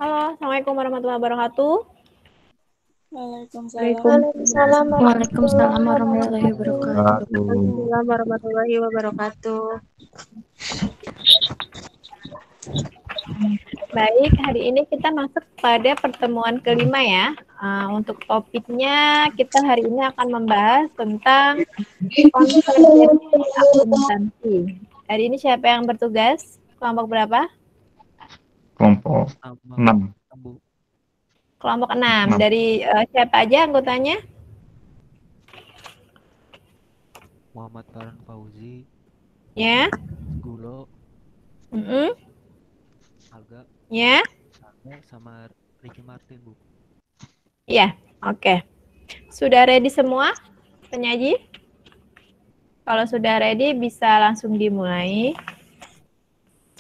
Halo, Assalamualaikum warahmatullahi wabarakatuh. Waalaikumsalam warahmatullahi wabarakatuh. Waalaikumsalam warahmatullahi wabarakatuh. Baik, hari ini kita masuk pada pertemuan kelima ya. Untuk topiknya kita hari ini akan membahas tentang konvergensi akuntansi. Hari ini siapa yang bertugas? Kelompok berapa? Kelompok 6. Kelompok 6. Dari siapa aja anggotanya? Muhammad Farhan Fauzi, Ya. Gulo, Alga, Ya. sama Ricky Martin, Bu. Ya, oke. Sudah ready semua, penyaji? Kalau sudah ready bisa langsung dimulai.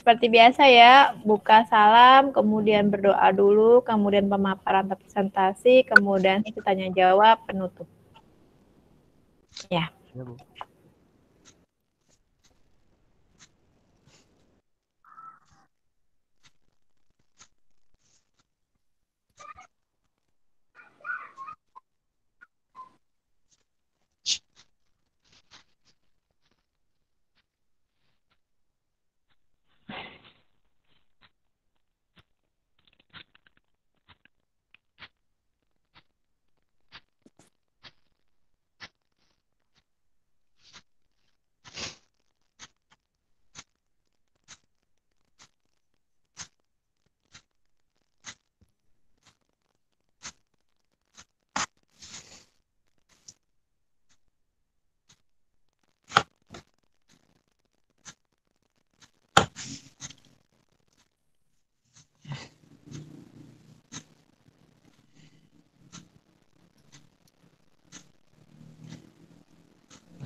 Seperti biasa ya, buka salam, kemudian berdoa dulu, kemudian pemaparan presentasi, kemudian tanya jawab, penutup. Ya. Ya, Bu.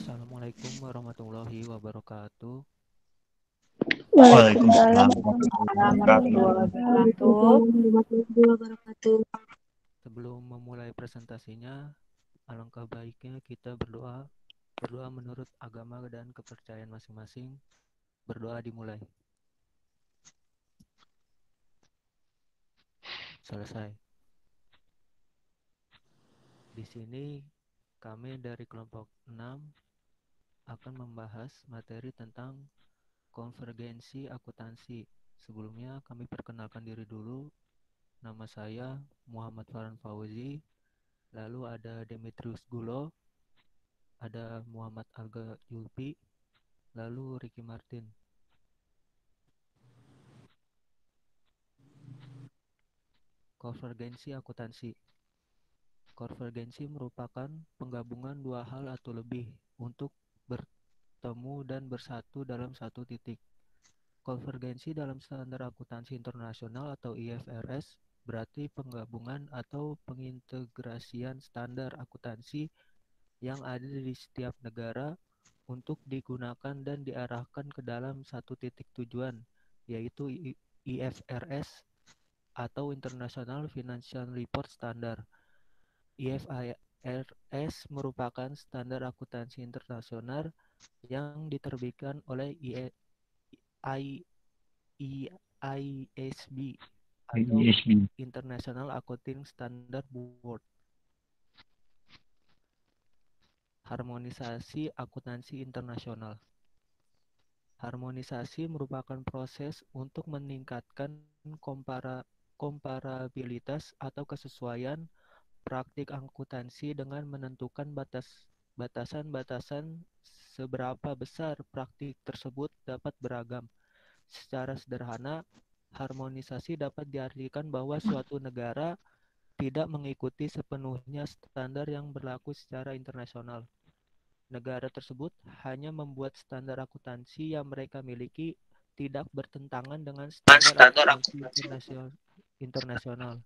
Assalamualaikum warahmatullahi wabarakatuh. Waalaikumsalam warahmatullahi wabarakatuh. Sebelum memulai presentasinya, alangkah baiknya kita berdoa menurut agama dan kepercayaan masing-masing. Berdoa dimulai. Selesai. Di sini kami dari kelompok 6 akan membahas materi tentang konvergensi akuntansi. Sebelumnya kami perkenalkan diri dulu. Nama saya Muhammad Farhan Fauzi. Lalu ada Demetrius Gulo, ada Muhammad Alga Yulpi, lalu Ricky Martin. Konvergensi akuntansi. Konvergensi merupakan penggabungan dua hal atau lebih untuk bertemu dan bersatu dalam satu titik. Konvergensi dalam standar akuntansi internasional atau IFRS berarti penggabungan atau pengintegrasian standar akuntansi yang ada di setiap negara untuk digunakan dan diarahkan ke dalam satu titik tujuan, yaitu IFRS atau International Financial Report Standard. IFRS merupakan standar akuntansi internasional yang diterbitkan oleh IASB atau International Accounting Standard Board. Harmonisasi akuntansi internasional. Harmonisasi merupakan proses untuk meningkatkan komparabilitas atau kesesuaian praktik akuntansi dengan menentukan batasan-batasan seberapa besar praktik tersebut dapat beragam. Secara sederhana, harmonisasi dapat diartikan bahwa suatu negara tidak mengikuti sepenuhnya standar yang berlaku secara internasional. Negara tersebut hanya membuat standar akuntansi yang mereka miliki tidak bertentangan dengan standar akuntansi internasional.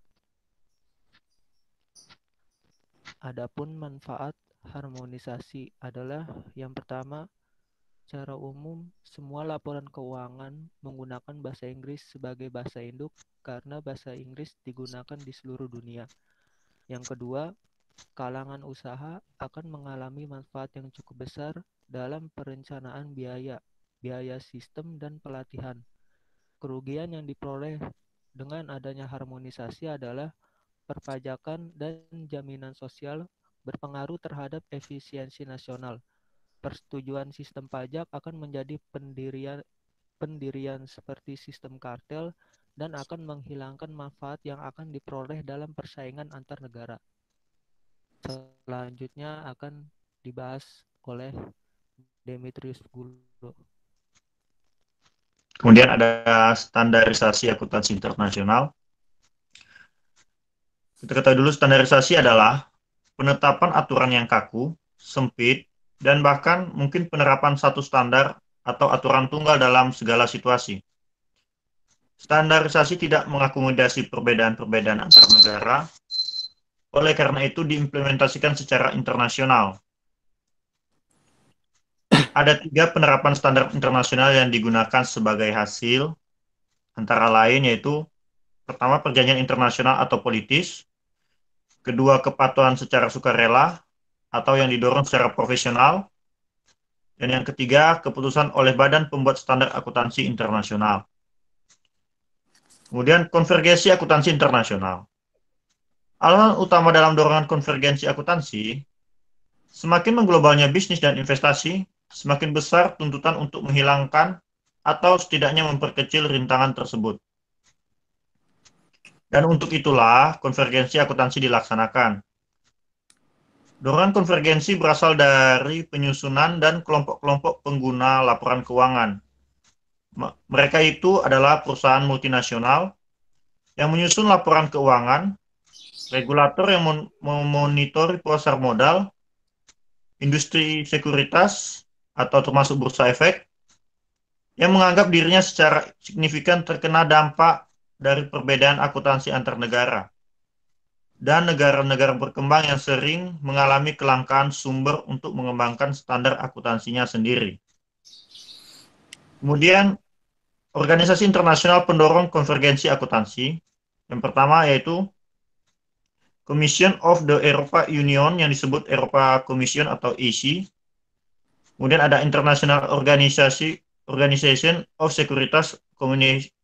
Adapun manfaat harmonisasi adalah yang pertama, secara umum semua laporan keuangan menggunakan bahasa Inggris sebagai bahasa induk karena bahasa Inggris digunakan di seluruh dunia. Yang kedua, kalangan usaha akan mengalami manfaat yang cukup besar dalam perencanaan biaya sistem dan pelatihan. Kerugian yang diperoleh dengan adanya harmonisasi adalah perpajakan dan jaminan sosial berpengaruh terhadap efisiensi nasional. Persetujuan sistem pajak akan menjadi pendirian seperti sistem kartel dan akan menghilangkan manfaat yang akan diperoleh dalam persaingan antar negara. Selanjutnya akan dibahas oleh Demetrius Gulo. Kemudian ada standarisasi akuntansi internasional. Kita ketahui dulu standarisasi adalah penetapan aturan yang kaku, sempit, dan bahkan mungkin penerapan satu standar atau aturan tunggal dalam segala situasi. Standarisasi tidak mengakomodasi perbedaan-perbedaan antar negara, oleh karena itu diimplementasikan secara internasional. Ada 3 penerapan standar internasional yang digunakan sebagai hasil, antara lain yaitu pertama, perjanjian internasional atau politis, kedua, kepatuhan secara sukarela atau yang didorong secara profesional, dan yang ketiga, keputusan oleh Badan Pembuat Standar Akuntansi Internasional. Kemudian, konvergensi akuntansi internasional. Alasan utama dalam dorongan konvergensi akuntansi, semakin mengglobalnya bisnis dan investasi, semakin besar tuntutan untuk menghilangkan atau setidaknya memperkecil rintangan tersebut. Dan untuk itulah konvergensi akuntansi dilaksanakan. Dorongan konvergensi berasal dari penyusunan dan kelompok-kelompok pengguna laporan keuangan. Mereka itu adalah perusahaan multinasional yang menyusun laporan keuangan, regulator yang memonitori pasar modal, industri sekuritas atau termasuk bursa efek, yang menganggap dirinya secara signifikan terkena dampak dari perbedaan akuntansi antar negara, dan negara-negara berkembang yang sering mengalami kelangkaan sumber untuk mengembangkan standar akuntansinya sendiri. Kemudian, organisasi internasional pendorong konvergensi akuntansi, yang pertama yaitu Commission of the Europa Union yang disebut Europa Commission atau EC. Kemudian ada International Organization of Securities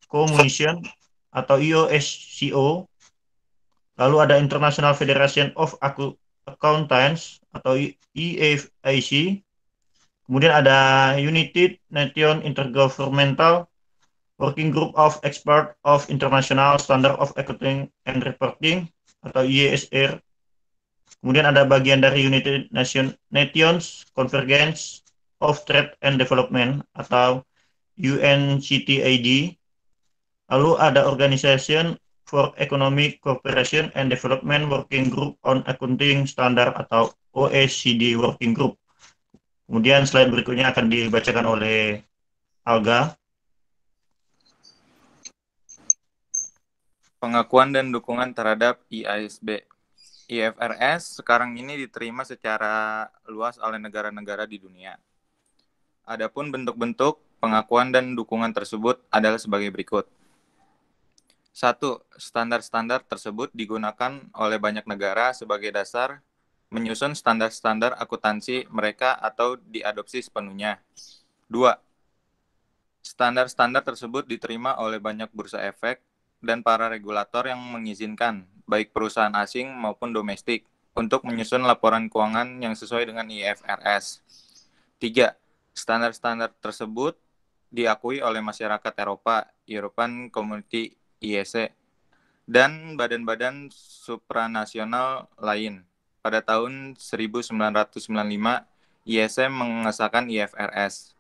Commission atau IOSCO. Lalu ada International Federation of Accountants atau EFAC. Kemudian ada United Nations Intergovernmental Working Group of Experts of International Standard of Accounting and Reporting atau IESR. Kemudian ada bagian dari United Nations Convergence of Trade and Development atau UNCTAD. Lalu ada Organization for Economic Cooperation and Development Working Group on Accounting Standard atau OECD Working Group. Kemudian slide berikutnya akan dibacakan oleh Alga. Pengakuan dan dukungan terhadap IASB. IFRS sekarang ini diterima secara luas oleh negara-negara di dunia. Adapun bentuk-bentuk pengakuan dan dukungan tersebut adalah sebagai berikut. 1. Standar-standar tersebut digunakan oleh banyak negara sebagai dasar menyusun standar-standar akuntansi mereka atau diadopsi sepenuhnya. 2. Standar-standar tersebut diterima oleh banyak bursa efek dan para regulator yang mengizinkan, baik perusahaan asing maupun domestik, untuk menyusun laporan keuangan yang sesuai dengan IFRS. 3. Standar-standar tersebut diakui oleh masyarakat Eropa, European Community (IEC), dan badan-badan supranasional lain. Pada tahun 1995, IEC mengesahkan IFRS.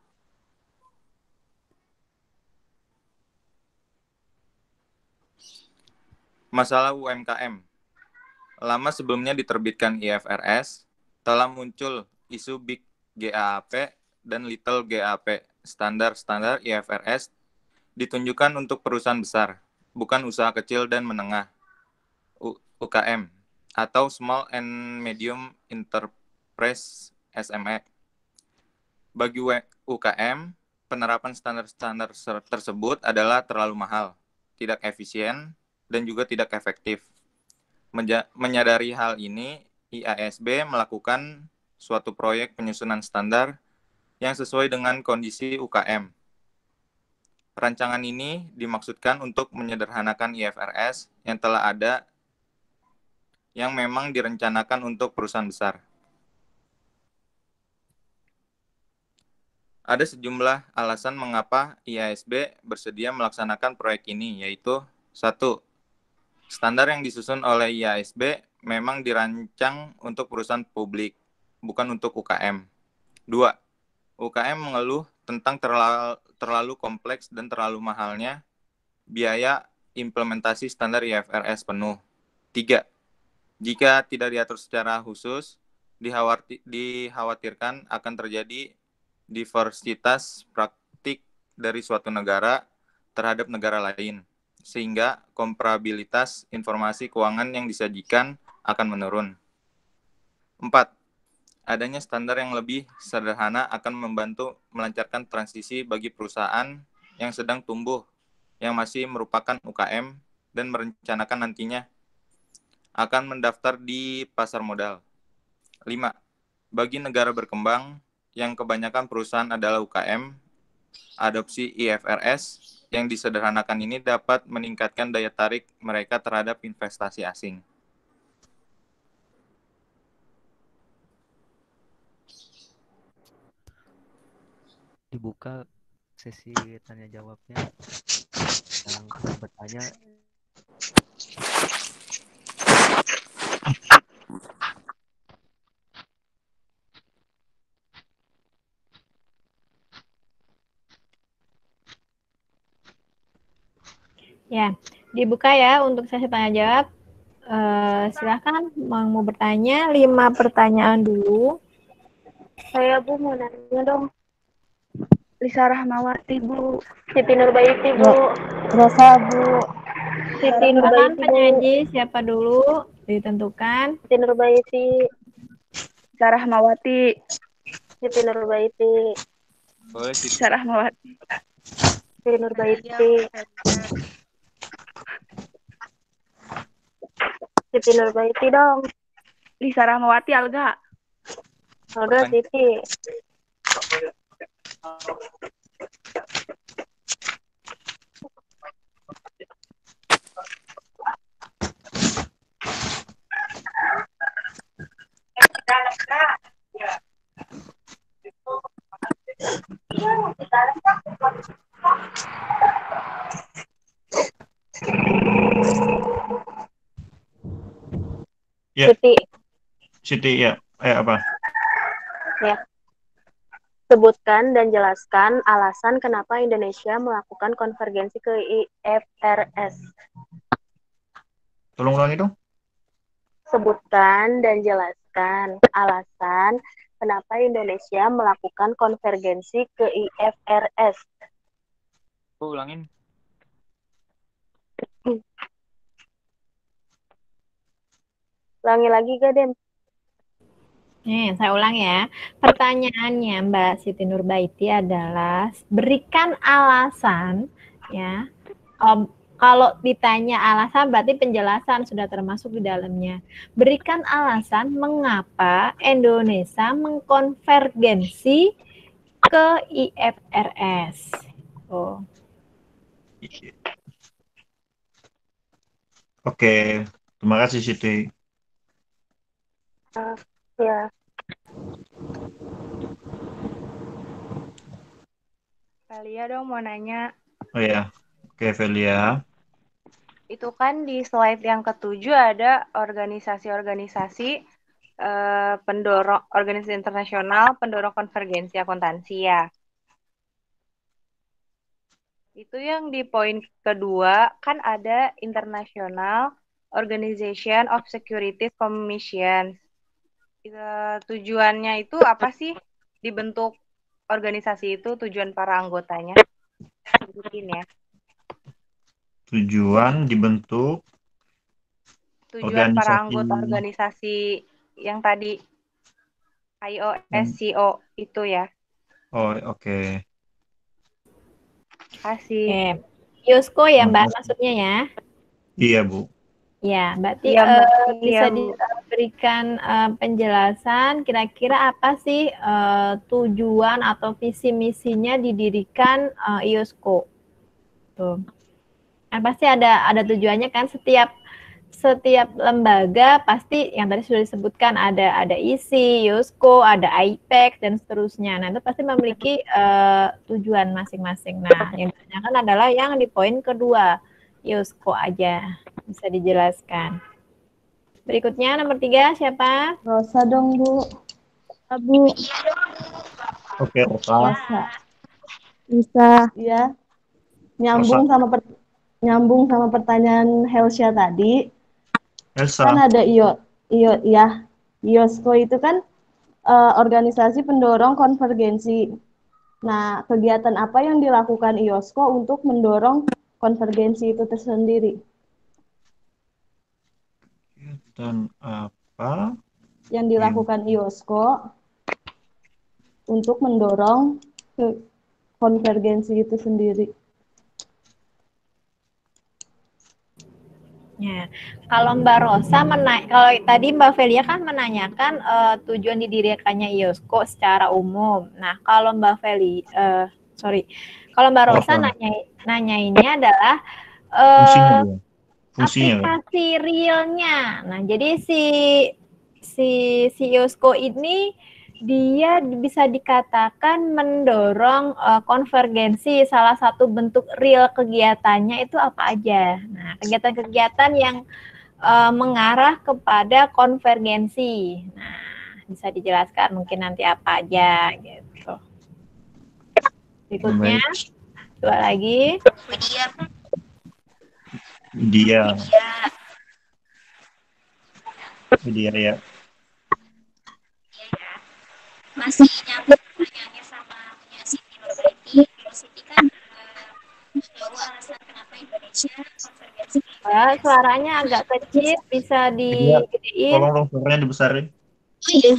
Masalah UMKM. Lama sebelumnya diterbitkan IFRS, telah muncul isu Big GAAP dan Little GAAP. Standar-standar IFRS ditunjukkan untuk perusahaan besar, bukan usaha kecil dan menengah (UKM) atau Small and Medium Enterprise (SME). Bagi UKM, penerapan standar-standar tersebut adalah terlalu mahal, tidak efisien, dan juga tidak efektif. Menyadari hal ini, IASB melakukan suatu proyek penyusunan standar yang sesuai dengan kondisi UKM. Rancangan ini dimaksudkan untuk menyederhanakan IFRS yang telah ada yang memang direncanakan untuk perusahaan besar. Ada sejumlah alasan mengapa IASB bersedia melaksanakan proyek ini, yaitu 1. Standar yang disusun oleh IASB memang dirancang untuk perusahaan publik, bukan untuk UKM. 2. UKM mengeluh tentang terlalu kompleks dan terlalu mahalnya biaya implementasi standar IFRS penuh. 3. Jika tidak diatur secara khusus, dikhawatirkan akan terjadi diversitas praktik dari suatu negara terhadap negara lain, sehingga komparabilitas informasi keuangan yang disajikan akan menurun. 4. Adanya standar yang lebih sederhana akan membantu melancarkan transisi bagi perusahaan yang sedang tumbuh, yang masih merupakan UKM, dan merencanakan nantinya akan mendaftar di pasar modal. 5. Bagi negara berkembang, yang kebanyakan perusahaan adalah UKM, adopsi IFRS yang disederhanakan ini dapat meningkatkan daya tarik mereka terhadap investasi asing. Dibuka sesi tanya jawabnya. Yang bertanya Ya, dibuka ya untuk sesi tanya jawab. Silahkan mau bertanya 5 pertanyaan dulu. Saya Bu mau nanya dong. Lisa Rahmawati Bu. Siti Nurbaiti Bu. Rosa Bu. Siti Silakan Nurbaiti Bu. penyaji siapa dulu ditentukan. Siti Nurbaiti. Lisa Rahmawati. Siti Nurbaiti. Boleh sih. Lisa Rahmawati. Siti Nurbaiti. Siti Nurbaiti dong. Lisa Rahmawati Alga. Alga Siti. Ya, Siti ya. Apa? Ya. Sebutkan dan jelaskan alasan kenapa Indonesia melakukan konvergensi ke IFRS. Tolong ulangi dong. Sebutkan dan jelaskan alasan kenapa Indonesia melakukan konvergensi ke IFRS. Ulangin. Ulangi lagi gak, Den? Nih, saya ulang ya. Pertanyaannya Mbak Siti Nurbaiti adalah berikan alasan ya. Kalau ditanya alasan berarti penjelasan sudah termasuk di dalamnya. Berikan alasan mengapa Indonesia mengkonvergensi ke IFRS. Oh. Oke, terima kasih Siti. Ya. Velia dong mau nanya. Oh ya, oke Velia. Itu kan di slide yang ke-7 ada organisasi-organisasi pendorong organisasi internasional pendorong konvergensi akuntansi ya. Itu yang di poin kedua kan ada International Organization of Securities Commission. Tujuannya itu apa sih dibentuk organisasi itu, tujuan para anggotanya? Sebutin ya. Tujuan dibentuk Tujuan para organisasi. anggota organisasi yang tadi IOSCO itu ya. Oh, oke. Kasih. IOSCO ya Mbak maksudnya ya? Iya Bu. Ya, berarti Iya, Mbak. bisa Iya, Bu. diberikan penjelasan kira-kira apa sih tujuan atau visi misinya didirikan IOSCO? gitu. Kan pasti ada tujuannya kan, setiap lembaga pasti yang tadi sudah disebutkan ada ISI, YOSKO, ada IPEX dan seterusnya. Nah, itu pasti memiliki tujuan masing-masing. Nah, yang ditanyakan adalah yang di poin kedua, YOSKO aja. Bisa dijelaskan. Berikutnya nomor 3 siapa? Rosa dong, Bu. Bu. Oke, Rosa. Rosa. Bisa. Ya. Nyambung sama pertanyaan Helsya tadi. Elsa. Kan ada IOSCO itu kan organisasi pendorong konvergensi. Nah, kegiatan apa yang dilakukan IOSCO untuk mendorong konvergensi itu tersendiri? Dan apa Yang dilakukan IOSCO untuk mendorong konvergensi itu sendiri. Ya, kalau Mbak Rosa kalau tadi Mbak Velia kan menanyakan tujuan didirikannya IOSCO secara umum. Nah, kalau Mbak kalau Mbak Rosa nanyainnya adalah fungsinya. aplikasi realnya. Nah, jadi si IOSCO ini dia bisa dikatakan mendorong konvergensi. Salah satu bentuk real kegiatannya itu apa aja? Nah, kegiatan-kegiatan yang mengarah kepada konvergensi. Nah, bisa dijelaskan mungkin nanti apa aja gitu. Berikutnya, dua lagi. Dia ya. Masih nyambung pertanyaannya sama punya Siti Nurbaiti. Siti kan tahu alasan kenapa Indonesia konvergensi. Suaranya agak kecil, bisa digedein. Tolong dong suaranya dibesarin. Oh iya,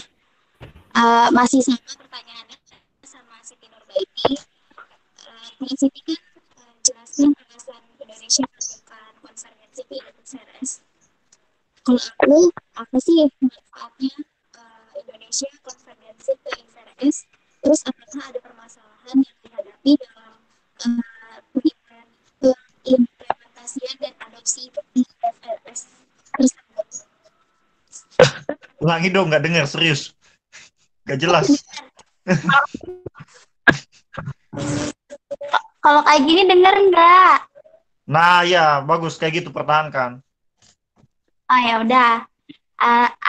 masih sama pertanyaannya sama Siti Nurbaiti. Siti kan jelaskan alasan Indonesia melakukan konvergensi ke IFRS. Kalau aku apa sih manfaatnya Indonesia konvergensi ke IFRS? Terus apakah ada permasalahan yang dihadapi dalam implementasian dan adopsi IFRS tersebut? Ulangi dong, nggak dengar, serius. Nggak jelas. Kalau kayak gini denger nggak? Nah, ya, bagus. Kayak gitu, pertahankan. Oh ya udah.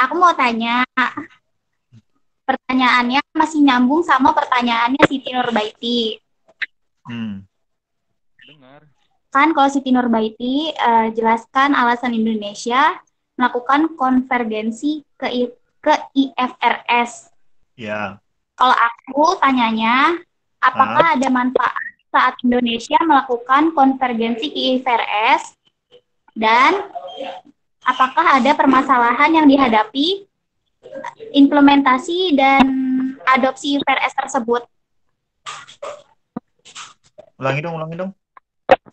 Aku mau tanya. Pertanyaannya masih nyambung sama pertanyaannya Siti Nurbaiti. Dengar. Kan kalau Siti Nurbaiti jelaskan alasan Indonesia melakukan konvergensi ke IFRS. Ya. Kalau aku tanyanya, apakah ada manfaat saat Indonesia melakukan konvergensi ke IFRS dan apakah ada permasalahan yang dihadapi implementasi dan adopsi IFRS tersebut? Ulangi dong.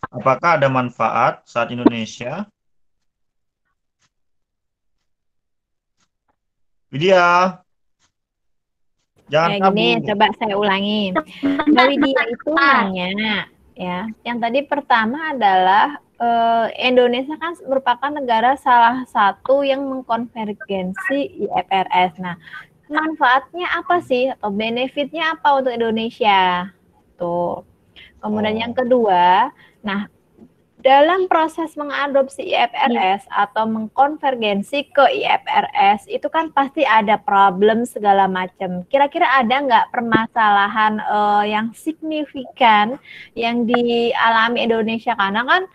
Apakah ada manfaat saat Indonesia? Widya. Jangan kabur. Gini, coba saya ulangi. Mbak Widya itu nanya, ya. Yang tadi pertama adalah Indonesia kan merupakan negara salah satu yang mengkonvergensi IFRS. Nah, manfaatnya apa sih atau benefitnya apa untuk Indonesia? Tuh. Kemudian yang kedua, nah dalam proses mengadopsi IFRS atau mengkonvergensi ke IFRS itu kan pasti ada problem segala macam. Kira-kira ada nggak permasalahan yang signifikan yang dialami Indonesia? Karena kan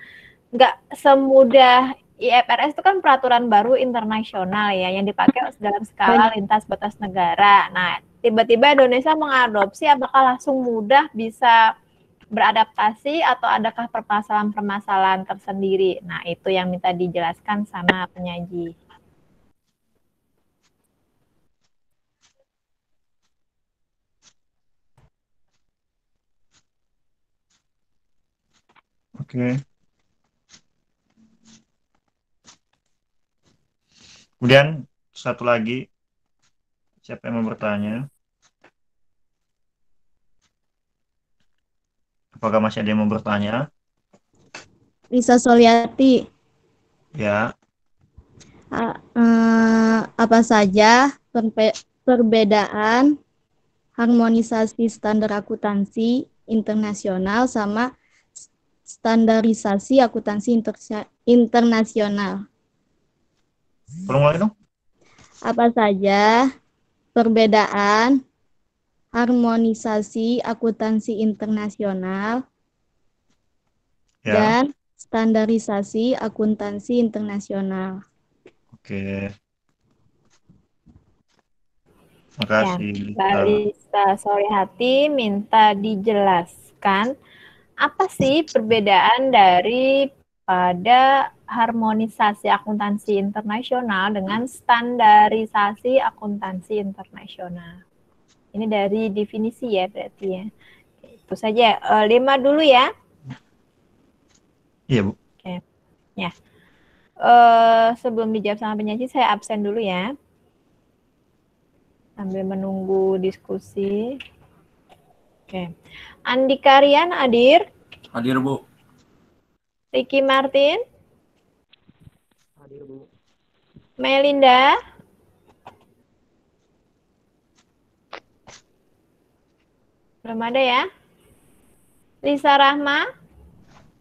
nggak semudah IFRS itu kan peraturan baru internasional ya yang dipakai dalam skala lintas batas negara. Nah, tiba-tiba Indonesia mengadopsi, apakah langsung mudah bisa beradaptasi atau adakah permasalahan-permasalahan tersendiri? Nah, itu yang minta dijelaskan sama penyaji. Oke. Kemudian satu lagi, siapa yang mau bertanya? Apakah masih ada yang mau bertanya? Lisa Soliati. Ya. Apa saja perbedaan harmonisasi standar akuntansi internasional sama standarisasi akuntansi internasional? Tolong lagi dong. Apa saja perbedaan harmonisasi akuntansi internasional Ya. dan standarisasi akuntansi internasional? Oke. Ya, Makasih. Mbak Lisa Solihati minta dijelaskan apa sih perbedaan dari pada harmonisasi akuntansi internasional dengan standarisasi akuntansi internasional. Ini dari definisi ya berarti ya. Itu saja. 5 dulu ya. Iya, Bu. Oke. Ya. Sebelum dijawab sama penyaji, saya absen dulu ya. Sambil menunggu diskusi. Oke. Andika Rian hadir. Hadir, Bu. Ricky Martin. Hadir, Bu. Melinda. Belum ada ya. Lisa Rahma.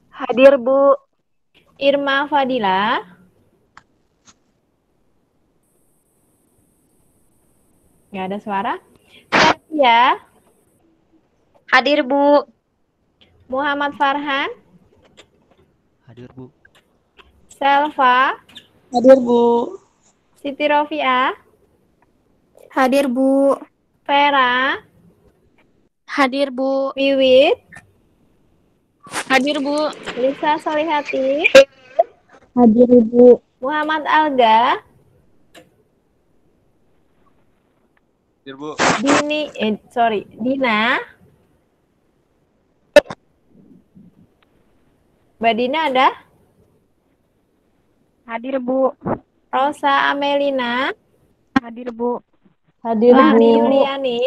Hadir, Bu. Irma Fadila. Nggak ada suara. Satya. Hadir, Bu. Muhammad Farhan. Hadir, Bu. Selva. Hadir, Bu. Siti Rofiah. Hadir, Bu. Vera. Hadir, Bu. Wiwit. Hadir, Bu. Lisa Solihati. Hadir, Ibu. Muhammad Alga. Hadir, Bu. Dina. Mbak Dina ada? Hadir, Bu. Rosa Amelina. Hadir, Bu. Hadir, Lani Bu. Yuliani.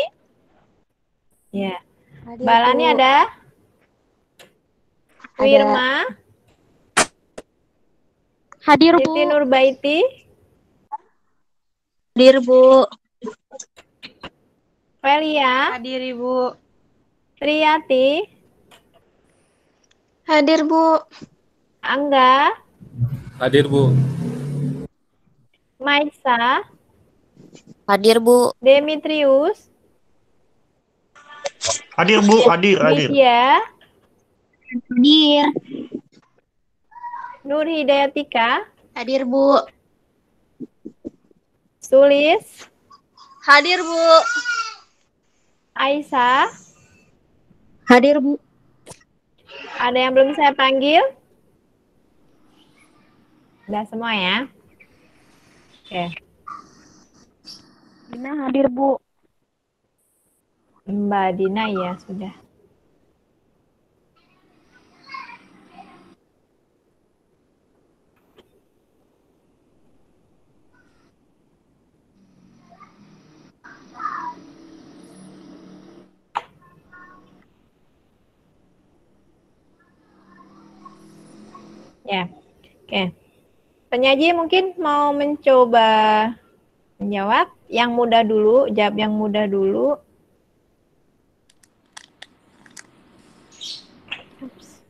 Ya. Hadir, Mbak Lani Bu. ada? Wirma. Hadir, Siti Bu. Nurbaiti. Hadir, Bu. Velia. Hadir, Ibu. Triyati. Hadir, Bu. Angga. Hadir, Bu. Maisa. Hadir, Bu. Demetrius. Hadir, Bu. Hadir. Widya. Hadir. Nur Hidayatika. Hadir, Bu. Sulis. Hadir, Bu. Aisyah. Hadir, Bu. Ada yang belum saya panggil? Udah semua ya? Oke. Dina hadir, Bu. Mbak Dina ya sudah. Ya, oke. Penyaji mungkin mau mencoba menjawab yang mudah dulu, jawab yang mudah dulu. Ups.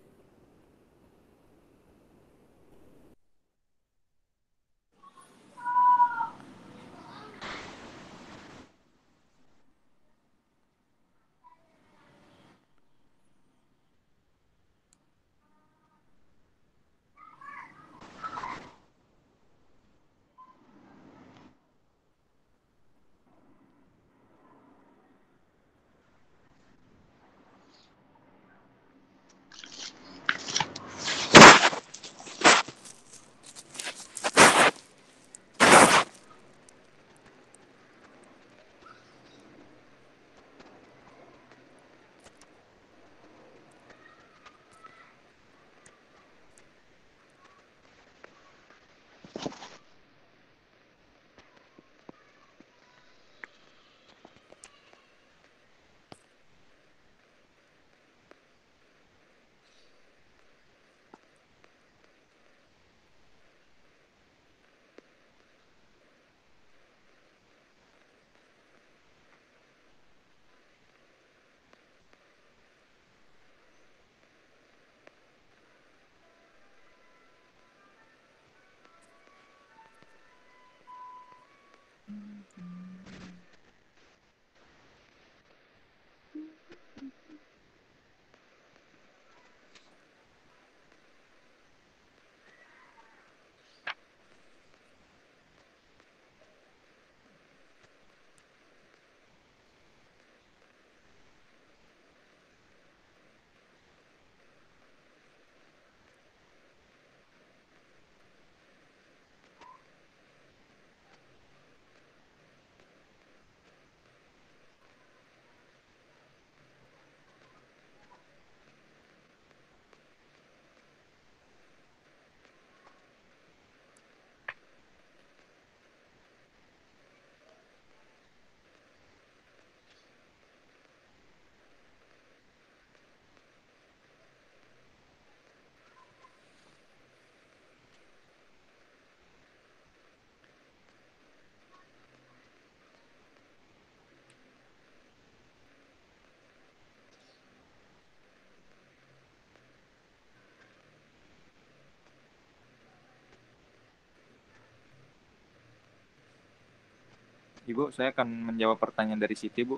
Ibu, saya akan menjawab pertanyaan dari Siti, Bu.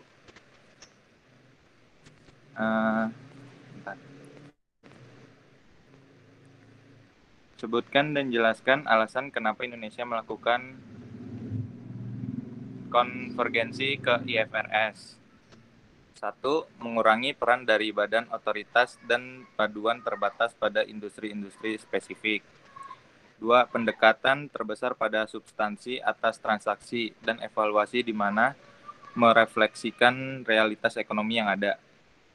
Bentar. Sebutkan dan jelaskan alasan kenapa Indonesia melakukan konvergensi ke IFRS. 1. Mengurangi peran dari badan otoritas dan paduan terbatas pada industri-industri spesifik. 2. Pendekatan terbesar pada substansi atas transaksi dan evaluasi di mana merefleksikan realitas ekonomi yang ada.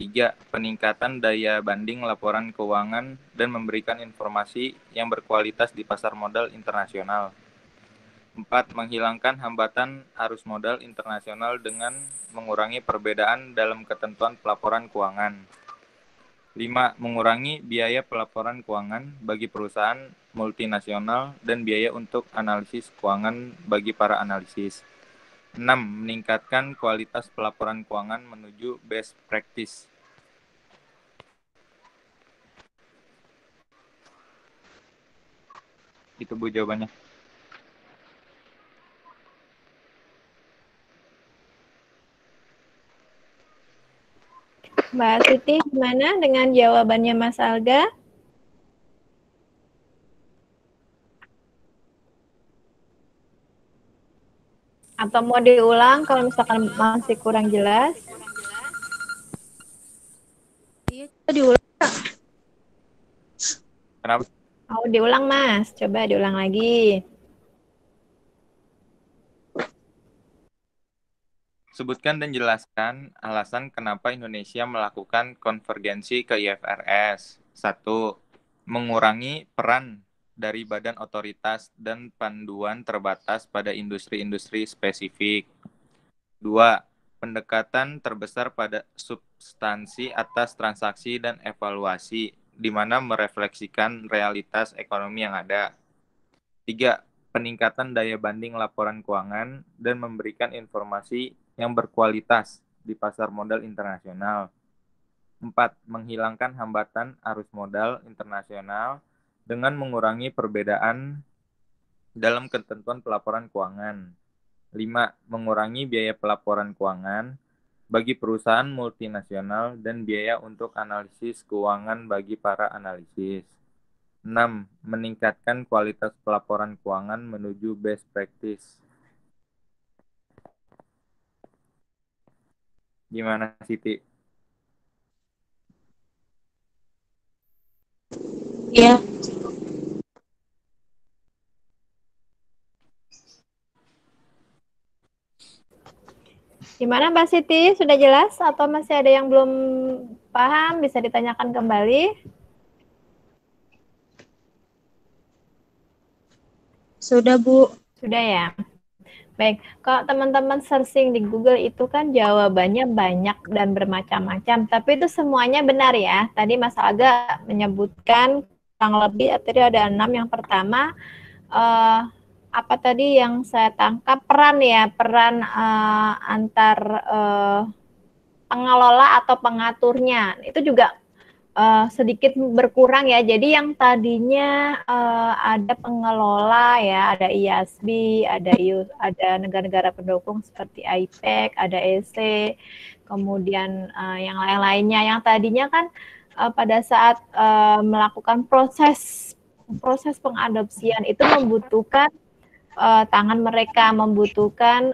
3. Peningkatan daya banding laporan keuangan dan memberikan informasi yang berkualitas di pasar modal internasional. 4. Menghilangkan hambatan arus modal internasional dengan mengurangi perbedaan dalam ketentuan pelaporan keuangan. 5. Mengurangi biaya pelaporan keuangan bagi perusahaan multinasional dan biaya untuk analisis keuangan bagi para analisis. 6. Meningkatkan kualitas pelaporan keuangan menuju best practice. Itu Bu jawabannya. Mbak Siti, gimana dengan jawabannya Mas Alga? Atau mau diulang kalau misalkan masih kurang jelas? Iya, diulang. Kenapa? Oh, diulang Mas. Coba diulang lagi. Sebutkan dan jelaskan alasan kenapa Indonesia melakukan konvergensi ke IFRS. 1. Mengurangi peran dari badan otoritas dan panduan terbatas pada industri-industri spesifik. 2. Pendekatan terbesar pada substansi atas transaksi dan evaluasi, di mana merefleksikan realitas ekonomi yang ada. 3. Peningkatan daya banding laporan keuangan dan memberikan informasi yang berkualitas di pasar modal internasional. 4. Menghilangkan hambatan arus modal internasional dengan mengurangi perbedaan dalam ketentuan pelaporan keuangan. 5. Mengurangi biaya pelaporan keuangan bagi perusahaan multinasional dan biaya untuk analisis keuangan bagi para analisis. 6. Meningkatkan kualitas pelaporan keuangan menuju best practice. Gimana, Siti? Iya. Gimana Mbak Siti? Sudah jelas atau masih ada yang belum paham? Bisa ditanyakan kembali. Sudah, Bu. Sudah ya? Baik, kalau teman-teman searching di Google itu kan jawabannya banyak dan bermacam-macam, tapi itu semuanya benar ya. Tadi Mas Alga menyebutkan kurang lebih tadi ada 6. Yang pertama, apa tadi yang saya tangkap, peran ya, peran antar pengelola atau pengaturnya. Itu juga sedikit berkurang ya. Jadi yang tadinya ada pengelola ya, ada IASB, ada negara-negara pendukung seperti IPEC, ada EC, kemudian yang lain-lainnya yang tadinya kan pada saat melakukan proses pengadopsian itu membutuhkan tangan mereka, membutuhkan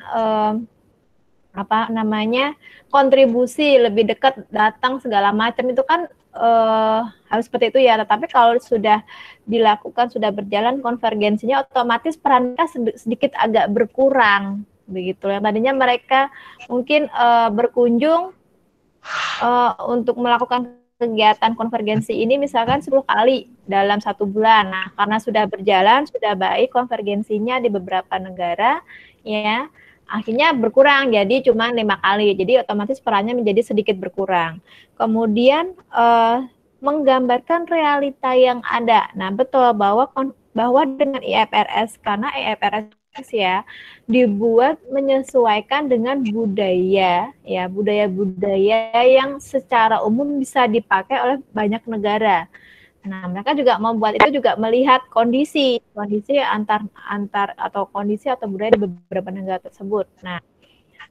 kontribusi lebih dekat, datang segala macam itu kan harus seperti itu ya. Tetapi kalau sudah dilakukan, sudah berjalan konvergensinya, otomatis peran mereka sedikit agak berkurang begitu. Yang tadinya mereka mungkin berkunjung untuk melakukan kegiatan konvergensi ini misalkan 10 kali dalam 1 bulan. Nah, karena sudah berjalan, sudah baik konvergensinya di beberapa negara ya, akhirnya berkurang jadi cuma 5 kali. Jadi otomatis perannya menjadi sedikit berkurang. Kemudian menggambarkan realita yang ada. Nah, betul bahwa dengan IFRS, karena IFRS ya dibuat menyesuaikan dengan budaya ya, budaya-budaya yang secara umum bisa dipakai oleh banyak negara. Nah, mereka juga membuat itu juga melihat kondisi antar atau kondisi atau budaya di beberapa negara tersebut. Nah,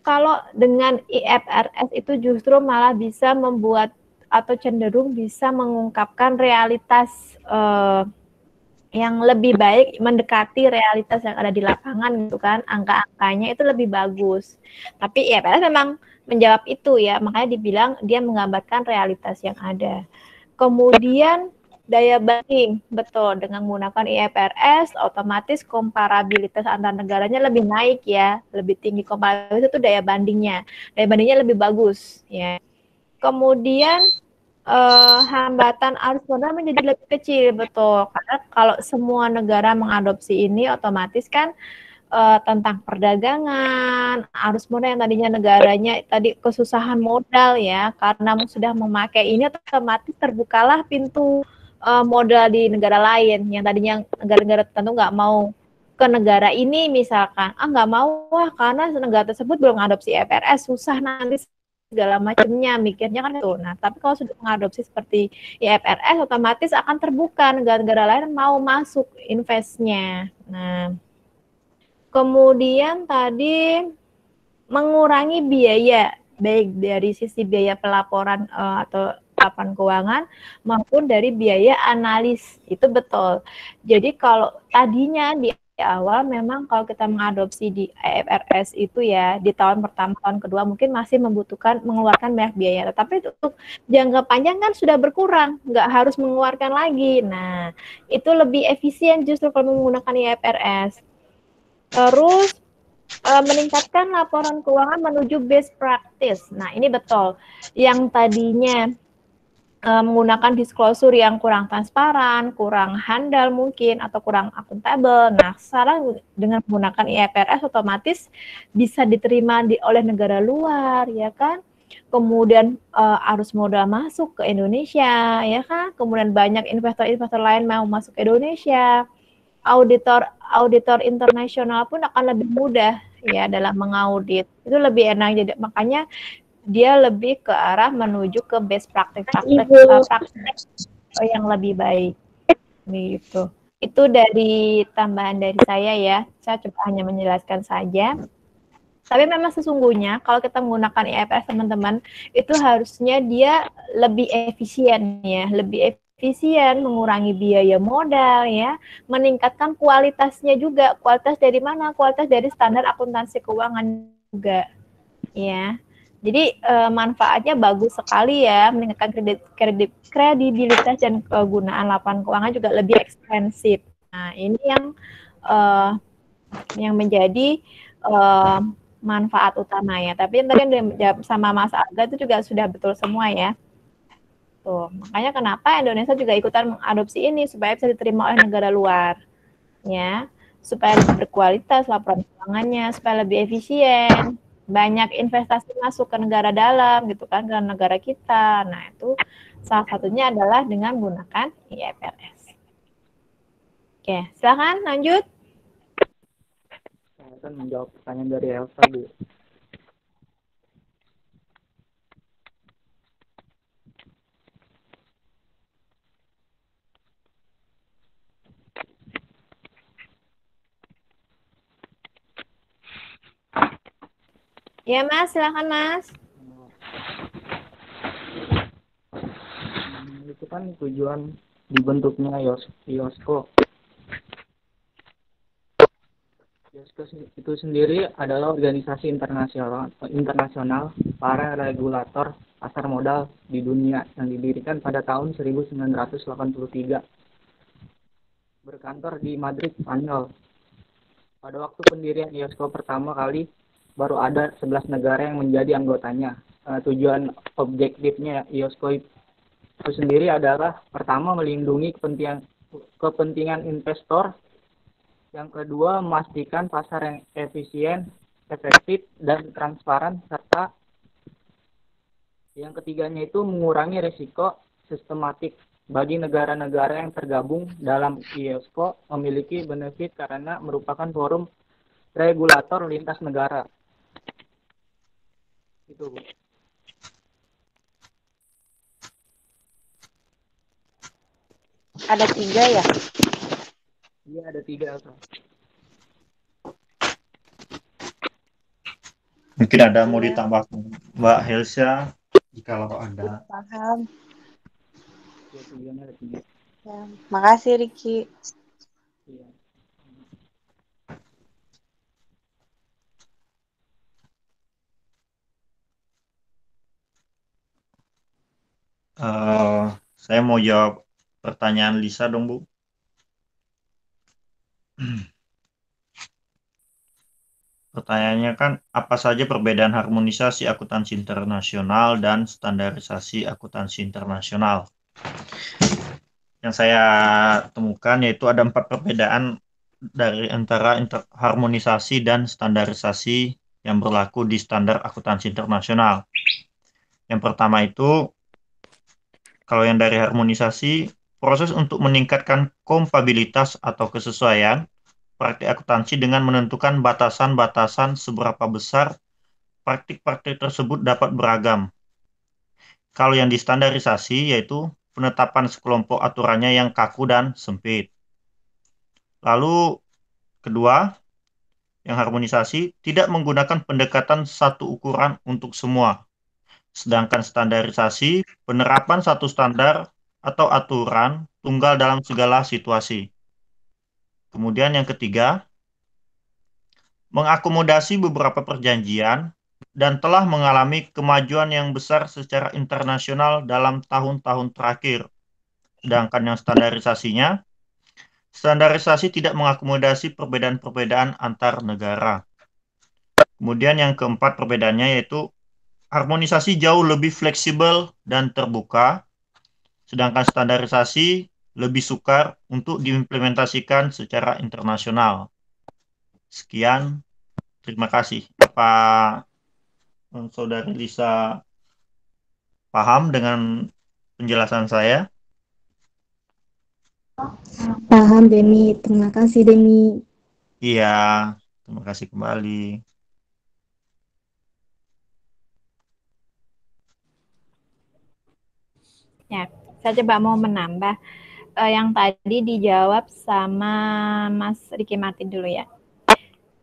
Kalau dengan IFRS itu justru malah bisa membuat atau cenderung bisa mengungkapkan realitas yang lebih baik, mendekati realitas yang ada di lapangan gitu kan, angka-angkanya itu lebih bagus. Tapi IFRS memang menjawab itu ya, makanya dibilang dia menggambarkan realitas yang ada. Kemudian daya banding, betul, dengan menggunakan IFRS otomatis komparabilitas antar negaranya lebih naik ya, lebih tinggi komparabilitas itu daya bandingnya lebih bagus ya. Kemudian hambatan arus modal menjadi lebih kecil, betul, karena kalau semua negara mengadopsi ini otomatis kan tentang perdagangan, arus modal yang tadinya negaranya tadi kesusahan modal ya, karena sudah memakai ini otomatis terbukalah pintu modal di negara lain yang tadinya negara-negara tertentu nggak mau ke negara ini misalkan, nggak mau wah karena negara tersebut belum mengadopsi IFRS, susah nanti segala macamnya, mikirnya kan itu. Nah, tapi kalau sudah mengadopsi seperti IFRS, otomatis akan terbuka negara-negara lain mau masuk investnya. Nah, kemudian tadi mengurangi biaya, baik dari sisi biaya pelaporan atau laporan keuangan maupun dari biaya analis, itu betul. Jadi kalau tadinya di awal memang kalau kita mengadopsi di IFRS itu ya di tahun pertama, tahun kedua mungkin masih membutuhkan mengeluarkan banyak biaya. Tapi untuk jangka panjang kan sudah berkurang, nggak harus mengeluarkan lagi. Nah, itu lebih efisien justru kalau menggunakan IFRS. Terus meningkatkan laporan keuangan menuju best practice. Nah, ini betul. Yang tadinya menggunakan disclosure yang kurang transparan, kurang handal mungkin, atau kurang akuntabel. Nah, sekarang dengan menggunakan IFRS otomatis bisa diterima oleh negara luar, ya kan? Kemudian arus modal masuk ke Indonesia, ya kan? Kemudian banyak investor-investor lain mau masuk ke Indonesia. Auditor internasional pun akan lebih mudah ya dalam mengaudit. Itu lebih enak, jadi makanya dia lebih ke arah menuju ke best praktek yang lebih baik gitu. Itu dari tambahan dari saya ya. Saya coba hanya menjelaskan saja. Tapi memang sesungguhnya kalau kita menggunakan IFRS teman-teman itu harusnya dia lebih efisien ya, lebih efisien, mengurangi biaya modal ya, meningkatkan kualitasnya juga. Kualitas dari mana? Kualitas dari standar akuntansi keuangan juga ya. Jadi manfaatnya bagus sekali ya, meningkatkan kredibilitas dan kegunaan laporan keuangan juga lebih ekstensif. Nah, ini yang menjadi manfaat utama ya. Tapi yang tadi yang dijawab sama Mas Aga itu juga sudah betul semua ya. Tuh, makanya kenapa Indonesia juga ikutan mengadopsi ini supaya bisa diterima oleh negara luar. Ya, supaya lebih berkualitas laporan keuangannya, supaya lebih efisien. Banyak investasi masuk ke negara dalam gitu kan, ke negara kita. Nah, itu salah satunya adalah dengan menggunakan IFRS. Oke, silakan lanjut. Saya akan menjawab pertanyaan dari Elsa, Bu. Ya, Mas, silakan, Mas. Itu kan tujuan dibentuknya IOSCO. IOSCO itu sendiri adalah organisasi internasional para regulator pasar modal di dunia yang didirikan pada tahun 1983. Berkantor di Madrid, Spanyol. Pada waktu pendirian IOSCO pertama kali baru ada 11 negara yang menjadi anggotanya. Tujuan objektifnya IOSCO itu sendiri adalah pertama melindungi kepentingan investor, yang kedua memastikan pasar yang efisien, efektif dan transparan, serta yang ketiganya itu mengurangi risiko sistematik. Bagi negara-negara yang tergabung dalam IOSCO memiliki benefit karena merupakan forum regulator lintas negara. Itu, Bu. Ada 3 ya? Iya, ada 3. Mungkin ada mau Iya. ditambah Mbak Helsa, jikalau ada. Paham. Ya, tujuannya ada 3. Ya. Makasih Riki. Iya. Saya mau jawab pertanyaan Lisa dong, Bu. Pertanyaannya kan, apa saja perbedaan harmonisasi akuntansi internasional dan standarisasi akuntansi internasional? Yang saya temukan yaitu ada 4 perbedaan dari antara harmonisasi dan standarisasi yang berlaku di standar akuntansi internasional. Yang pertama itu, kalau yang dari harmonisasi, proses untuk meningkatkan kompabilitas atau kesesuaian praktik akuntansi dengan menentukan batasan-batasan seberapa besar praktik-praktik tersebut dapat beragam. Kalau yang distandarisasi yaitu penetapan sekelompok aturannya yang kaku dan sempit. Lalu kedua, yang harmonisasi tidak menggunakan pendekatan satu ukuran untuk semua. Sedangkan standarisasi penerapan satu standar atau aturan tunggal dalam segala situasi. Kemudian yang ketiga, mengakomodasi beberapa perjanjian dan telah mengalami kemajuan yang besar secara internasional dalam tahun-tahun terakhir. Sedangkan yang standarisasi tidak mengakomodasi perbedaan-perbedaan antar negara. Kemudian yang keempat perbedaannya yaitu harmonisasi jauh lebih fleksibel dan terbuka, sedangkan standarisasi lebih sukar untuk diimplementasikan secara internasional. Sekian, terima kasih. Apa Saudari Lisa paham dengan penjelasan saya? Paham, Demi. Terima kasih, Demi. Iya, terima kasih kembali. Ya, saya coba mau menambah yang tadi dijawab sama Mas Riki Martin dulu ya.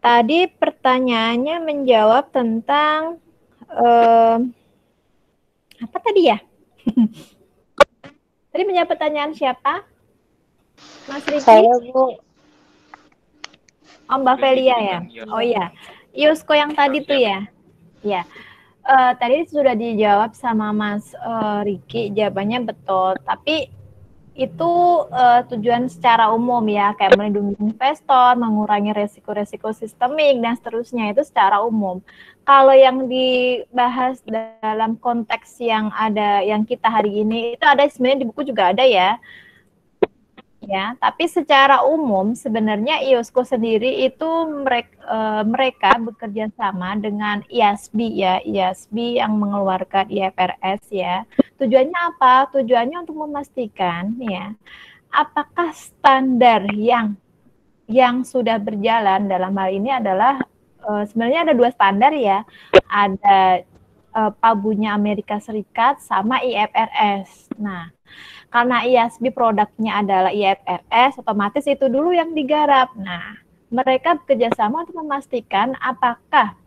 Tadi pertanyaannya menjawab tentang apa tadi ya? Tadi menjawab pertanyaan siapa? Mas Riki? Saya, Bu. Oh, Mbak Velia ya? Oh iya. IOSCO yang tadi tuh ya? Ya. Tadi sudah dijawab sama Mas Riki, jawabannya betul. Tapi itu tujuan secara umum ya, kayak melindungi investor, mengurangi resiko-resiko sistemik, dan seterusnya, itu secara umum. Kalau yang dibahas dalam konteks yang ada, yang kita hari ini, itu ada sebenarnya di buku juga ada ya. Ya, tapi secara umum sebenarnya IOSCO sendiri itu mereka bekerja sama dengan IASB ya, IASB yang mengeluarkan IFRS ya. Tujuannya apa? Tujuannya untuk memastikan ya, apakah standar yang sudah berjalan dalam hal ini adalah sebenarnya ada 2 standar ya, ada PABU-nya Amerika Serikat sama IFRS. Nah, karena IASB produknya adalah IFRS, otomatis itu dulu yang digarap. Nah, mereka bekerjasama untuk memastikan apakah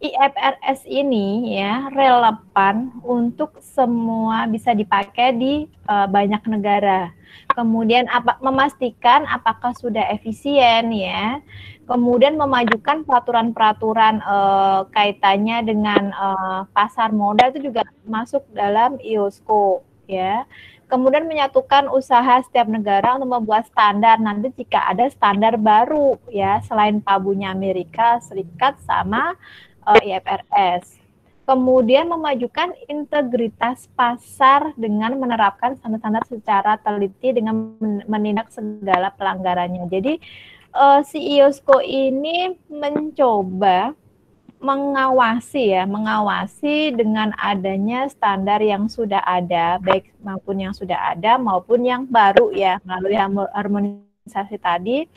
IFRS ini ya relevan untuk semua, bisa dipakai di banyak negara. Kemudian memastikan apakah sudah efisien ya. Kemudian memajukan peraturan-peraturan kaitannya dengan pasar modal itu juga masuk dalam IOSCO ya. Kemudian menyatukan usaha setiap negara untuk membuat standar nanti jika ada standar baru ya, selain PABU-nya Amerika Serikat sama IFRS. Kemudian memajukan integritas pasar dengan menerapkan standar-standar secara teliti dengan menindak segala pelanggarannya. Jadi si IOSCO ini mencoba mengawasi dengan adanya standar yang sudah ada, baik maupun yang sudah ada maupun yang baru ya, melalui harmonisasi tadi,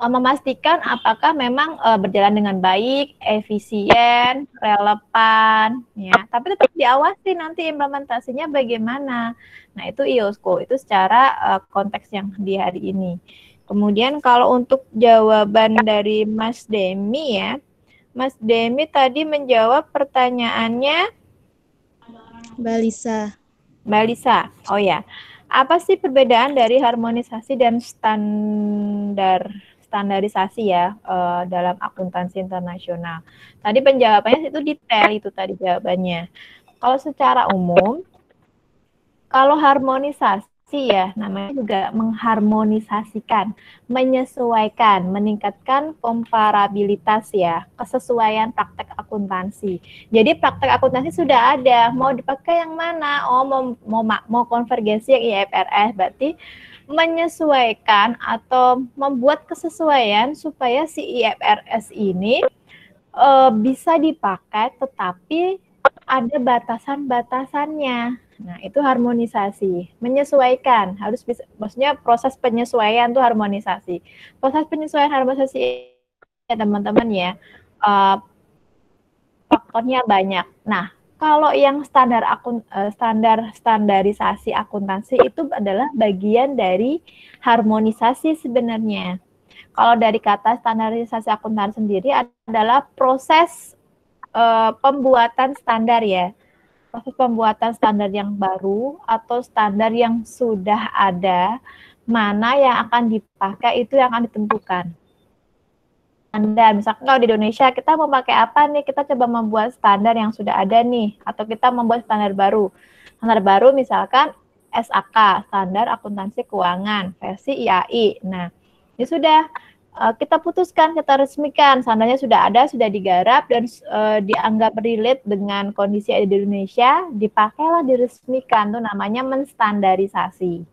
memastikan apakah memang berjalan dengan baik, efisien, relevan, ya. Tapi tetap diawasi nanti implementasinya bagaimana. Nah, itu IOSCO, itu secara konteks yang di hari ini. Kemudian kalau untuk jawaban dari Mas Demi ya, Mas Demi tadi menjawab pertanyaannya Mbak Lisa. Mbak Lisa. Oh ya, apa sih perbedaan dari harmonisasi dan standarisasi ya dalam akuntansi internasional? Tadi penjawabannya itu detail itu tadi jawabannya. Kalau secara umum, kalau harmonisasi ya, namanya juga mengharmonisasikan, menyesuaikan, meningkatkan komparabilitas ya, kesesuaian praktek akuntansi. Jadi praktek akuntansi sudah ada, mau dipakai yang mana? Oh, mau konvergensi yang IFRS, berarti menyesuaikan atau membuat kesesuaian supaya si IFRS ini bisa dipakai, tetapi ada batasan-batasannya. Nah, itu harmonisasi. Menyesuaikan, harus bisa, maksudnya proses penyesuaian itu harmonisasi. Proses penyesuaian harmonisasi ya teman-teman ya, faktornya banyak. Nah, kalau yang standarisasi akuntansi itu adalah bagian dari harmonisasi sebenarnya. Kalau dari kata standarisasi akuntansi sendiri adalah proses pembuatan standar ya. Proses pembuatan standar yang baru atau standar yang sudah ada, mana yang akan dipakai itu yang akan ditentukan. Standar, misalkan kalau di Indonesia kita mau pakai apa nih, kita coba membuat standar yang sudah ada nih, atau kita membuat standar baru. Standar baru misalkan SAK, Standar Akuntansi Keuangan, versi IAI. Nah, ini sudah kita putuskan, kita resmikan, standarnya sudah ada, sudah digarap, dan dianggap relate dengan kondisi ada di Indonesia, dipakailah, diresmikan, itu namanya menstandarisasi.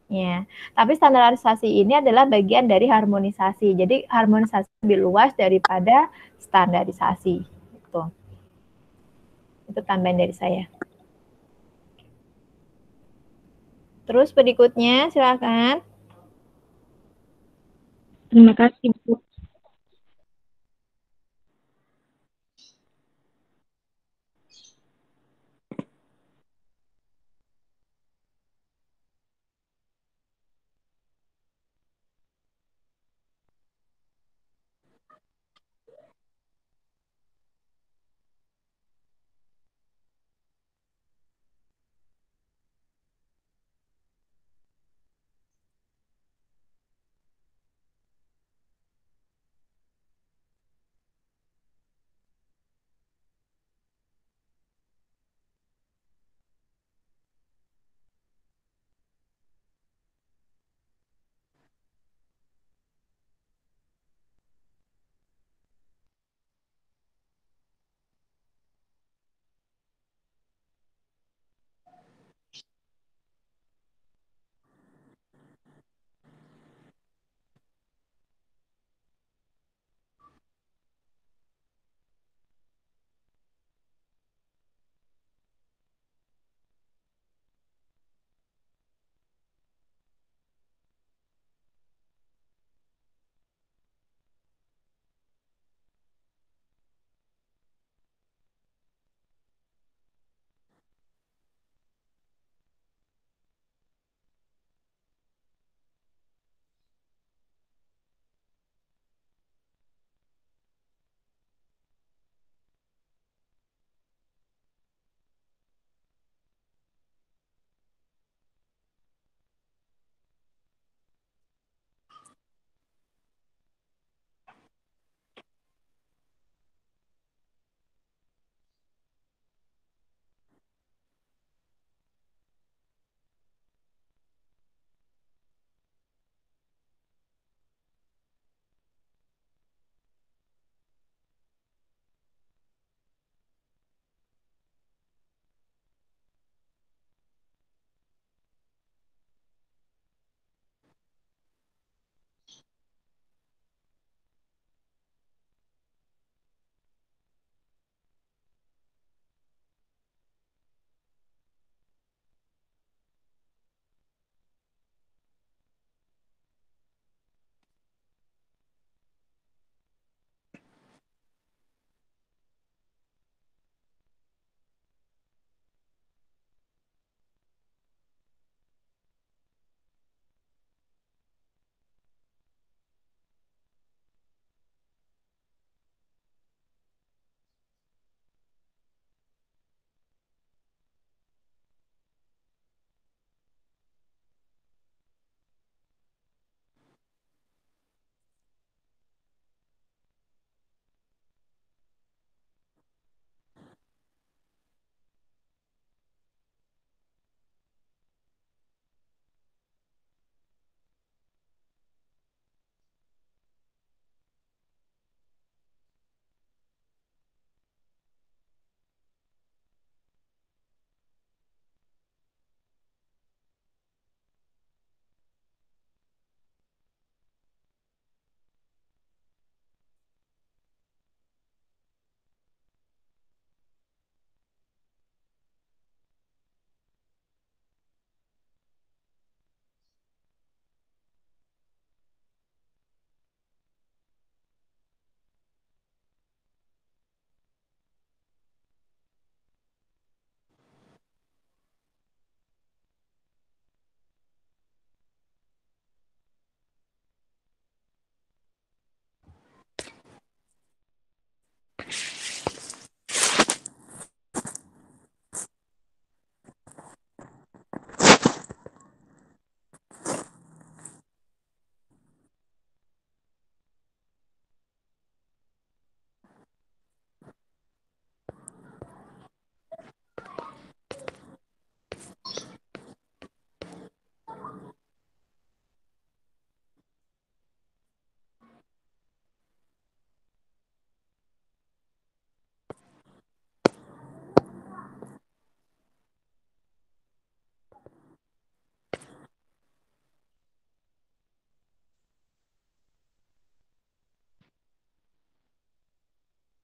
Ya, tapi standarisasi ini adalah bagian dari harmonisasi. Jadi harmonisasi lebih luas daripada standarisasi. Itu tambahan dari saya. Terus berikutnya, silakan. Terima kasih, Bu.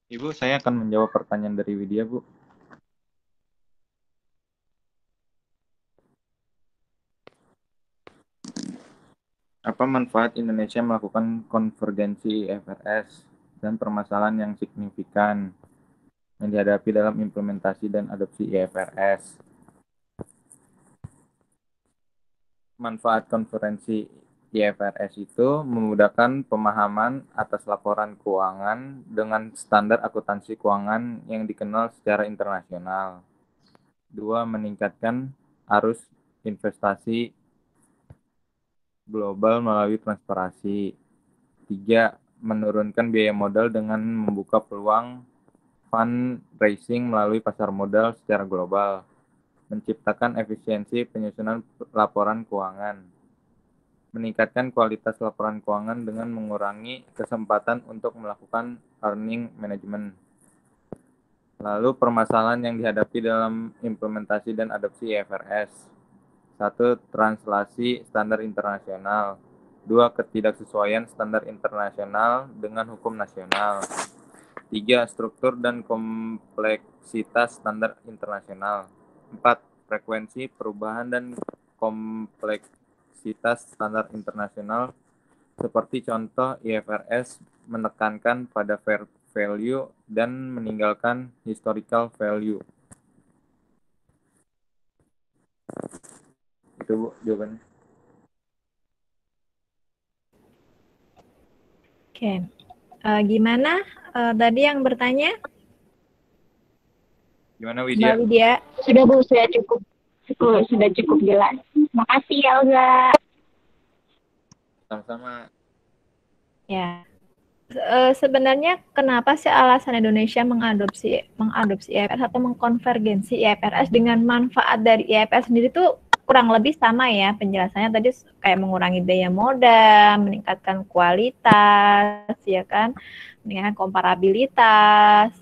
Ibu, saya akan menjawab pertanyaan dari Widya, Bu. Apa manfaat Indonesia melakukan konvergensi IFRS dan permasalahan yang signifikan yang dihadapi dalam implementasi dan adopsi IFRS? Manfaat konferensi IFRS itu memudahkan pemahaman atas laporan keuangan dengan standar akuntansi keuangan yang dikenal secara internasional. 2. Meningkatkan arus investasi global melalui transparansi. 3. Menurunkan biaya modal dengan membuka peluang fundraising melalui pasar modal secara global. Menciptakan efisiensi penyusunan laporan keuangan. Meningkatkan kualitas laporan keuangan dengan mengurangi kesempatan untuk melakukan earning management. Lalu permasalahan yang dihadapi dalam implementasi dan adopsi IFRS. 1. Translasi standar internasional. 2. Ketidaksesuaian standar internasional dengan hukum nasional. 3. Struktur dan kompleksitas standar internasional. 4. Frekuensi perubahan dan kompleksitas standar internasional seperti contoh IFRS menekankan pada fair value dan meninggalkan historical value. Itu, Bu, jawabannya. Oke. Gimana tadi yang bertanya? Gimana, Mbak Widya? Widya? Sudah Bu, sudah cukup jelas. Makasih ya Olga. Sama-sama. Ya. Sebenarnya kenapa sih alasan Indonesia mengadopsi IFRS atau mengkonvergensi IFRS dengan manfaat dari IFRS sendiri itu kurang lebih sama ya penjelasannya tadi, kayak mengurangi biaya modal, meningkatkan kualitas, ya kan, meningkatkan komparabilitas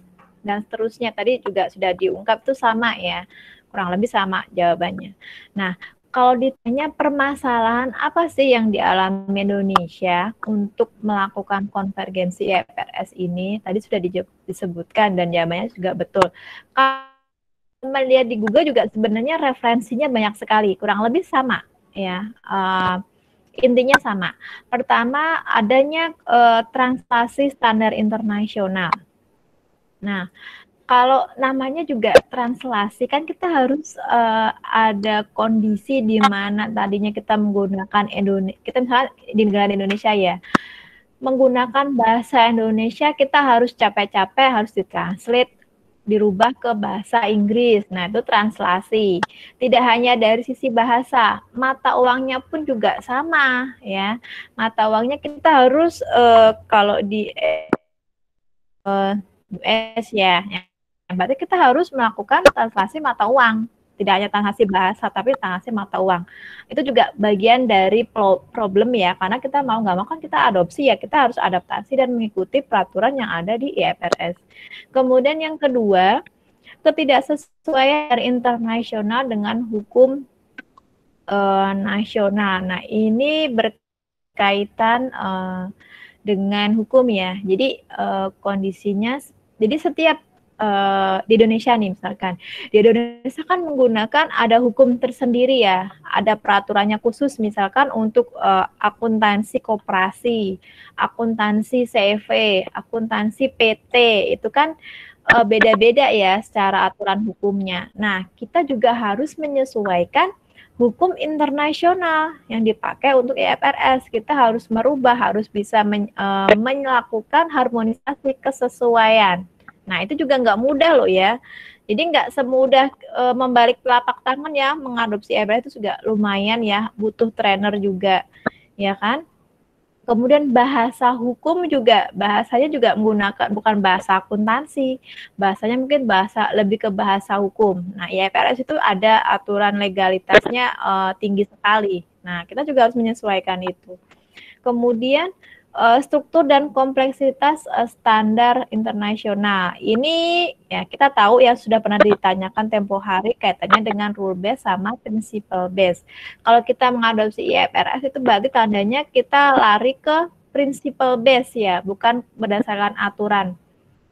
dan seterusnya. Tadi juga sudah diungkap itu sama ya, kurang lebih sama jawabannya. Nah, kalau ditanya permasalahan apa sih yang dialami Indonesia untuk melakukan konvergensi IFRS ini, tadi sudah disebutkan dan jawabannya juga betul. Kalau melihat di Google juga sebenarnya referensinya banyak sekali, kurang lebih sama ya. Intinya sama. Pertama, adanya translasi standar internasional. Nah, kalau namanya juga translasi kan kita harus ada kondisi di mana tadinya kita menggunakan kita misalnya di negara Indonesia ya, menggunakan bahasa Indonesia kita harus capek-capek harus ditranslate, dirubah ke bahasa Inggris. Nah, itu translasi. Tidak hanya dari sisi bahasa, mata uangnya pun juga sama ya. Mata uangnya kita harus kalau di US ya, berarti kita harus melakukan translasi mata uang. Tidak hanya translasi bahasa, tapi translasi mata uang. Itu juga bagian dari problem ya, karena kita mau nggak mau kan kita adopsi ya, kita harus adaptasi dan mengikuti peraturan yang ada di IFRS. Kemudian yang kedua, ketidaksesuaian internasional dengan hukum nasional. Nah, ini berkaitan dengan hukum ya. Jadi kondisinya, jadi setiap di Indonesia nih misalkan, di Indonesia kan menggunakan ada hukum tersendiri ya, ada peraturannya khusus misalkan untuk akuntansi koperasi, akuntansi CV, akuntansi PT, itu kan beda-beda ya secara aturan hukumnya. Nah, kita juga harus menyesuaikan hukum internasional yang dipakai untuk IFRS. Kita harus merubah, harus bisa melakukan harmonisasi kesesuaian. Nah, itu juga nggak mudah loh ya. Jadi nggak semudah membalik telapak tangan ya, mengadopsi IFRS itu juga lumayan ya, butuh trainer juga, ya kan? Kemudian bahasa hukum juga, bahasanya juga menggunakan bukan bahasa akuntansi, bahasanya mungkin lebih ke bahasa hukum. Nah, IFRS itu ada aturan legalitasnya tinggi sekali. Nah, kita juga harus menyesuaikan itu. Kemudian struktur dan kompleksitas standar internasional. Ini ya kita tahu ya, sudah pernah ditanyakan tempo hari kaitannya dengan rule base sama principle base. Kalau kita mengadopsi IFRS itu berarti tandanya kita lari ke principle base ya, bukan berdasarkan aturan.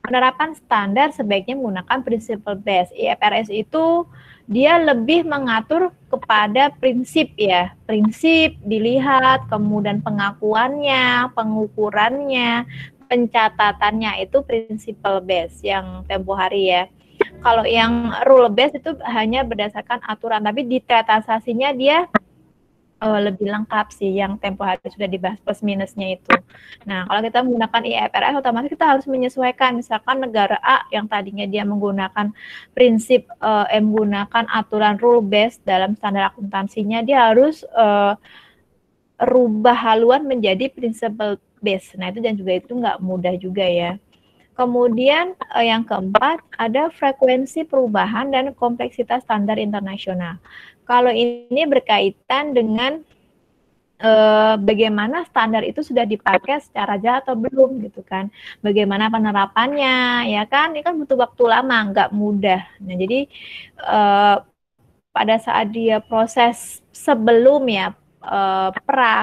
penerapan standar sebaiknya menggunakan principle based. IFRS itu dia lebih mengatur kepada prinsip ya, prinsip dilihat, kemudian pengakuannya, pengukurannya, pencatatannya itu principle based yang tempo hari ya. Kalau yang rule based itu hanya berdasarkan aturan, tapi detail transaksinya dia lebih lengkap sih, yang tempo hari sudah dibahas plus minusnya itu. Nah, kalau kita menggunakan IFRS, otomatis kita harus menyesuaikan. Misalkan negara A yang tadinya dia menggunakan prinsip, menggunakan aturan rule based dalam standar akuntansinya, dia harus rubah haluan menjadi principle based. Nah, itu dan juga itu nggak mudah juga ya. Kemudian yang keempat, ada frekuensi perubahan dan kompleksitas standar internasional. Kalau ini berkaitan dengan bagaimana standar itu sudah dipakai secara jelas atau belum gitu kan. Bagaimana penerapannya, ya kan? Ini kan butuh waktu lama, nggak mudah. Nah, jadi pada saat dia proses sebelum ya,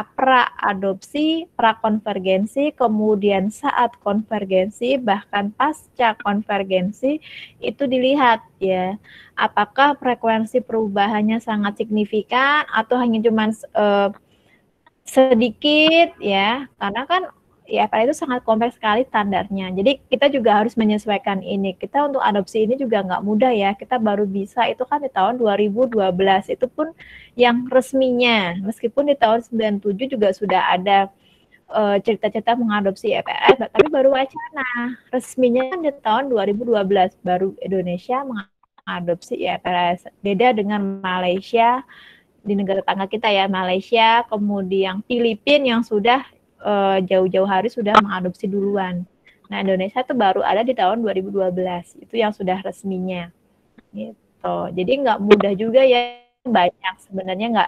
pra-adopsi, pra-konvergensi, kemudian saat konvergensi, bahkan pasca konvergensi, itu dilihat ya, apakah frekuensi perubahannya sangat signifikan atau hanya cuma sedikit ya, karena kan IFRS itu sangat kompleks sekali standarnya. Jadi kita juga harus menyesuaikan ini. Kita untuk adopsi ini juga nggak mudah ya. Kita baru bisa itu kan di tahun 2012. Itu pun yang resminya. Meskipun di tahun 97 juga sudah ada cerita-cerita mengadopsi IFRS, tapi baru wacana. Resminya kan di tahun 2012 baru Indonesia mengadopsi IFRS. Beda dengan Malaysia, di negara tetangga kita ya, Malaysia, kemudian Filipina yang sudah jauh-jauh hari sudah mengadopsi duluan. Nah, Indonesia itu baru ada di tahun 2012, itu yang sudah resminya. Gitu. Jadi nggak mudah juga ya, banyak sebenarnya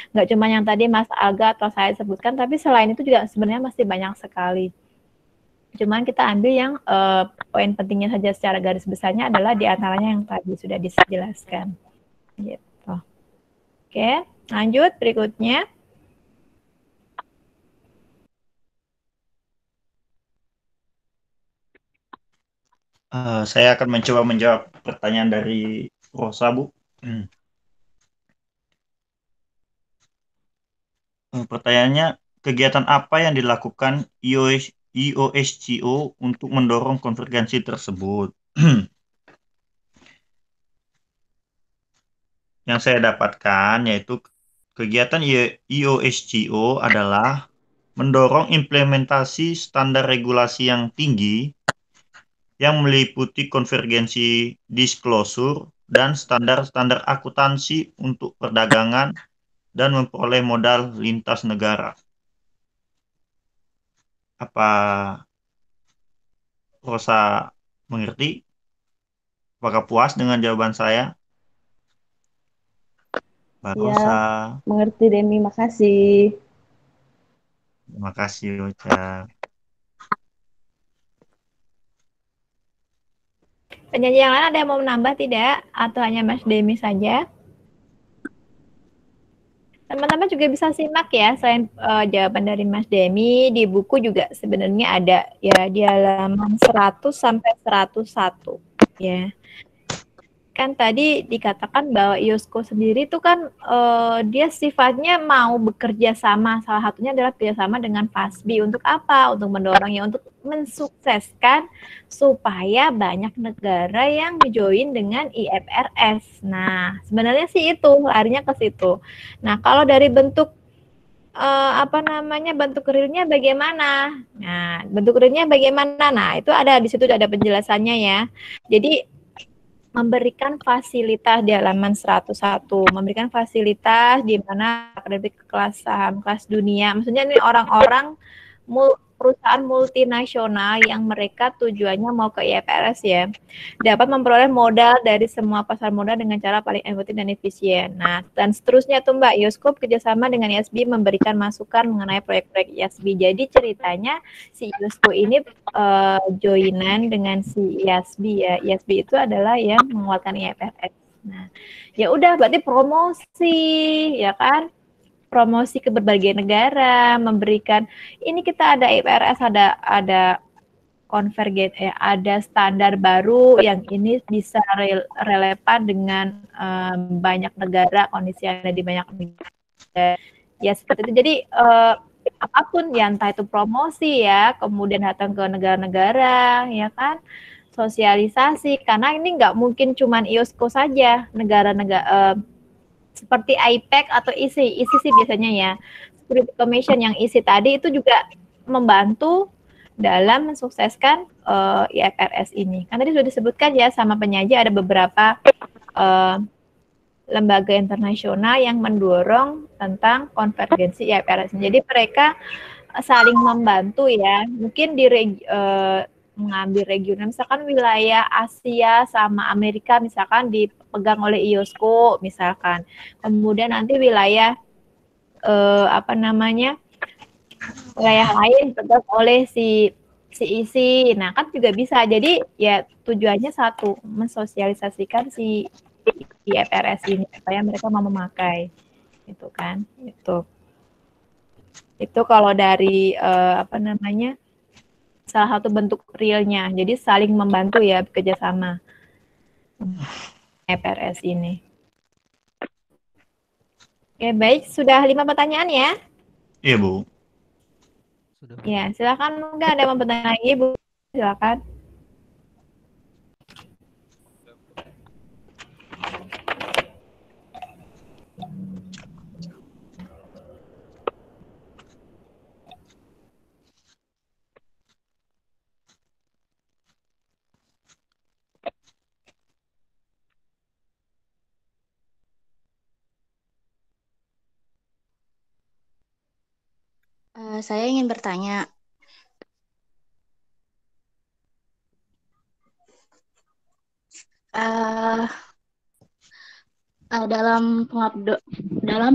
nggak cuma yang tadi Mas Aga atau saya sebutkan, tapi selain itu juga sebenarnya masih banyak sekali. Cuman kita ambil yang poin pentingnya saja secara garis besarnya adalah diantaranya yang tadi sudah dijelaskan. Gitu. Oke, lanjut berikutnya. Saya akan mencoba menjawab pertanyaan dari Rosa, Bu. Pertanyaannya, kegiatan apa yang dilakukan IOSCO untuk mendorong konvergensi tersebut? Yang saya dapatkan yaitu kegiatan IOSCO adalah mendorong implementasi standar regulasi yang tinggi yang meliputi konvergensi disclosure dan standar-standar akuntansi untuk perdagangan dan memperoleh modal lintas negara. Apa Rosa mengerti? Apakah puas dengan jawaban saya? Mbak Rosa. Ya, mengerti Demi, makasih. Terima kasih, Ocha. Penyanyi yang lain ada yang mau menambah tidak? Atau hanya Mas Demi saja? Teman-teman juga bisa simak ya, selain jawaban dari Mas Demi, di buku juga sebenarnya ada ya, di halaman 100 sampai 101 ya. Kan tadi dikatakan bahwa IOSCO sendiri itu kan dia sifatnya mau bekerja sama, salah satunya adalah kerjasama dengan FASBI. Untuk apa? Untuk mendorongnya, untuk mensukseskan supaya banyak negara yang dijoin dengan IFRS. Nah, sebenarnya sih itu, larinya ke situ. Nah, kalau dari bentuk bentuk realnya bagaimana? Nah, bentuk realnya bagaimana? Nah, itu ada di situ, ada penjelasannya ya. Jadi memberikan fasilitas di halaman 101, memberikan fasilitas di mana akademik kelas saham, kelas dunia, maksudnya ini orang-orang perusahaan multinasional yang mereka tujuannya mau ke IFRS ya, dapat memperoleh modal dari semua pasar modal dengan cara paling efektif dan efisien. Nah, dan seterusnya tuh Mbak, IOSCO kerjasama dengan IASB memberikan masukan mengenai proyek-proyek IASB. Jadi ceritanya si IOSCO ini joinan dengan si IASB ya. IASB itu adalah yang menguatkan IFRS. Nah, ya udah berarti promosi ya kan? Promosi ke berbagai negara, memberikan ini kita ada IFRS, ada ada standar baru yang ini bisa relevan dengan banyak negara, kondisi yang ada di banyak negara. Ya seperti itu. Jadi apapun ya, entah itu promosi ya, kemudian datang ke negara-negara, ya kan, sosialisasi. Karena ini nggak mungkin cuman IOSCO saja, negara-negara seperti IPEC atau ISI sih biasanya ya. Security Commission yang ISI tadi itu juga membantu dalam mensukseskan IFRS ini. Kan tadi sudah disebutkan ya sama penyaji ada beberapa lembaga internasional yang mendorong tentang konvergensi IFRS. Jadi mereka saling membantu ya. Mungkin di mengambil regional, misalkan wilayah Asia sama Amerika misalkan dipegang oleh IOSCO misalkan. Kemudian nanti wilayah wilayah lain dipegang oleh si ISI. Nah, kan juga bisa. Jadi ya tujuannya satu, mensosialisasikan si IFRS ini supaya mereka mau memakai. Itu kan. Itu kalau dari salah satu bentuk realnya. Jadi saling membantu ya, bekerja sama IFRS ini. Oke, baik. Sudah 5 pertanyaan ya? Iya, Bu. Sudah. Ya, silakan. Mungkin ada yang mau bertanya lagi, Bu. Silakan. Saya ingin bertanya, dalam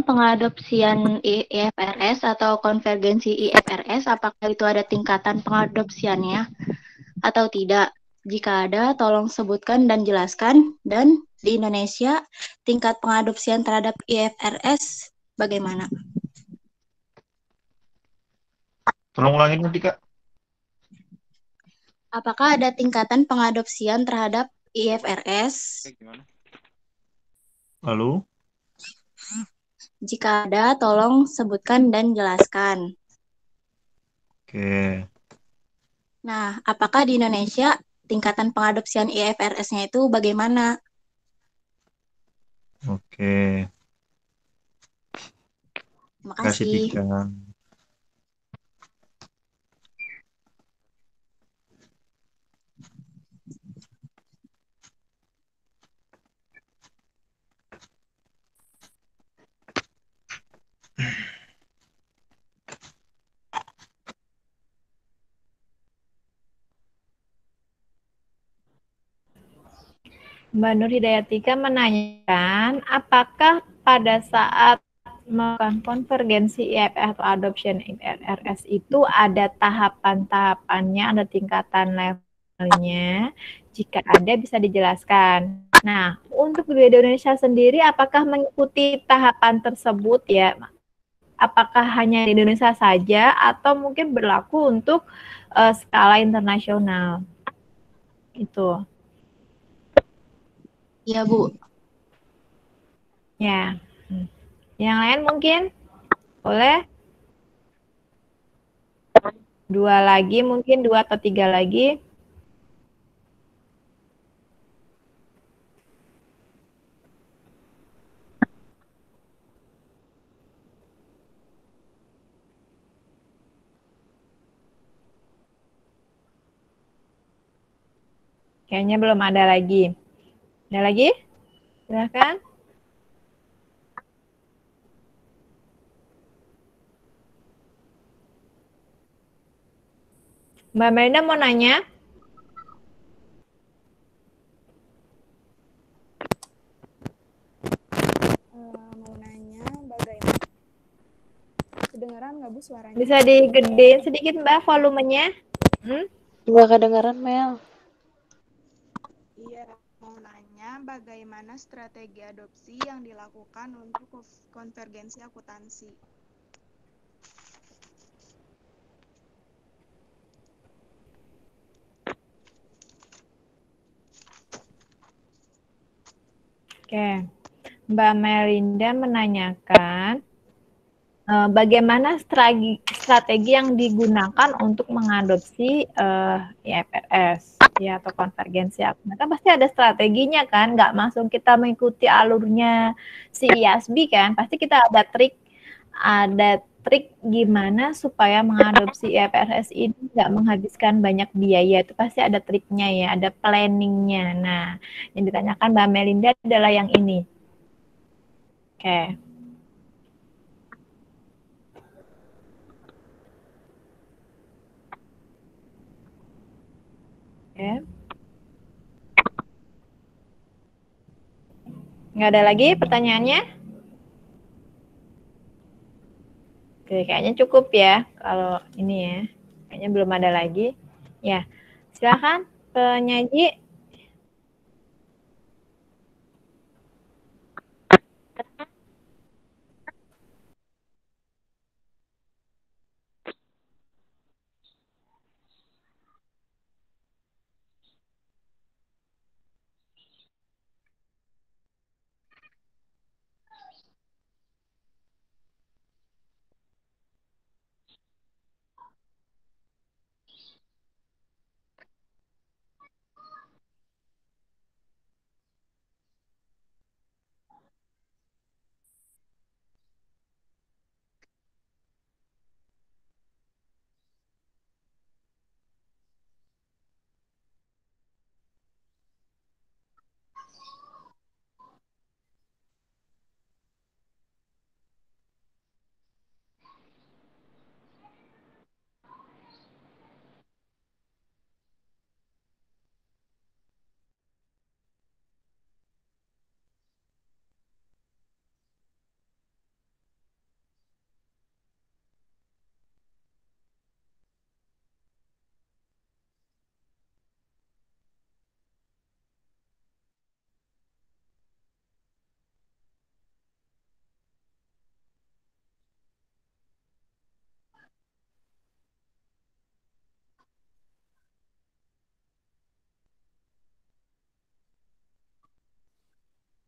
pengadopsian IFRS atau konvergensi IFRS, apakah itu ada tingkatan pengadopsiannya atau tidak? Jika ada, tolong sebutkan dan jelaskan. Dan di Indonesia, tingkat pengadopsian terhadap IFRS bagaimana? Tolong ulangin nanti, Kak. Apakah ada tingkatan pengadopsian terhadap IFRS? Lalu? Jika ada, tolong sebutkan dan jelaskan. Oke. Nah, apakah di Indonesia tingkatan pengadopsian IFRS-nya itu bagaimana? Oke. Terima Kasih kasih. Tika. Mbak Nur Hidayatika menanyakan, apakah pada saat melakukan konvergensi IFRS atau adoption IFRS itu ada tahapan-tahapannya, ada tingkatan levelnya? Jika ada, bisa dijelaskan. Nah, untuk di Indonesia sendiri, apakah mengikuti tahapan tersebut ya? Apakah hanya di Indonesia saja atau mungkin berlaku untuk skala internasional? Itu. Iya, Bu. Ya. Yang lain mungkin? Boleh? 2 lagi mungkin, 2 atau 3 lagi. Kayaknya belum ada lagi. Ada lagi? Silakan. Mbak Melinda mau nanya? Mau nanya bagaimana? Kedengeran nggak Bu suaranya? Bisa digedein sedikit Mbak volumenya? Nggak kedengeran, Mel. Iya, mau nanya bagaimana strategi adopsi yang dilakukan untuk konvergensi akuntansi? Oke, Mbak Melinda menanyakan bagaimana strategi yang digunakan untuk mengadopsi IFRS ya atau konvergensi akuntan. Kan pasti ada strateginya kan, nggak langsung kita mengikuti alurnya si IASB kan, pasti kita ada trik gimana supaya mengadopsi IFRS ini nggak menghabiskan banyak biaya, itu pasti ada triknya ya, ada planningnya. Nah, yang ditanyakan Mbak Melinda adalah yang ini. Oke. Oke. Nggak ada lagi pertanyaannya? Oke, kayaknya cukup ya kalau ini ya. Kayaknya belum ada lagi. Ya, silakan penyaji.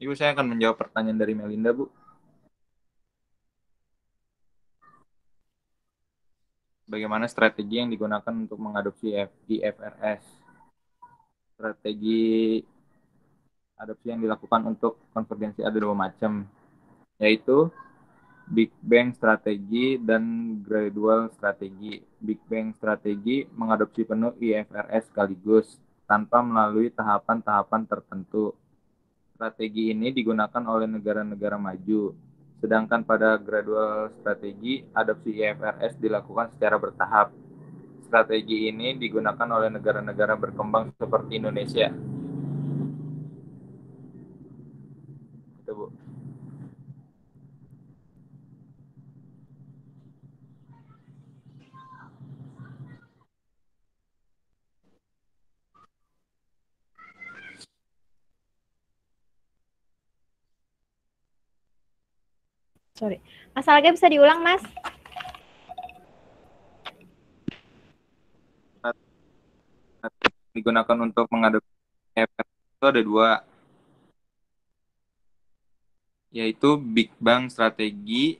Ibu, saya akan menjawab pertanyaan dari Melinda, Bu. Bagaimana strategi yang digunakan untuk mengadopsi IFRS? Strategi adopsi yang dilakukan untuk konvergensi ada dua macam, yaitu Big Bang strategi dan gradual strategi. Big Bang strategi mengadopsi penuh IFRS sekaligus tanpa melalui tahapan-tahapan tertentu. Strategi ini digunakan oleh negara-negara maju, sedangkan pada gradual strategi, adopsi IFRS dilakukan secara bertahap. Strategi ini digunakan oleh negara-negara berkembang seperti Indonesia. Itu, Bu. Sorry. Masalahnya bisa diulang, Mas? Digunakan untuk mengadopsi IFRS itu ada dua, yaitu Big Bang strategi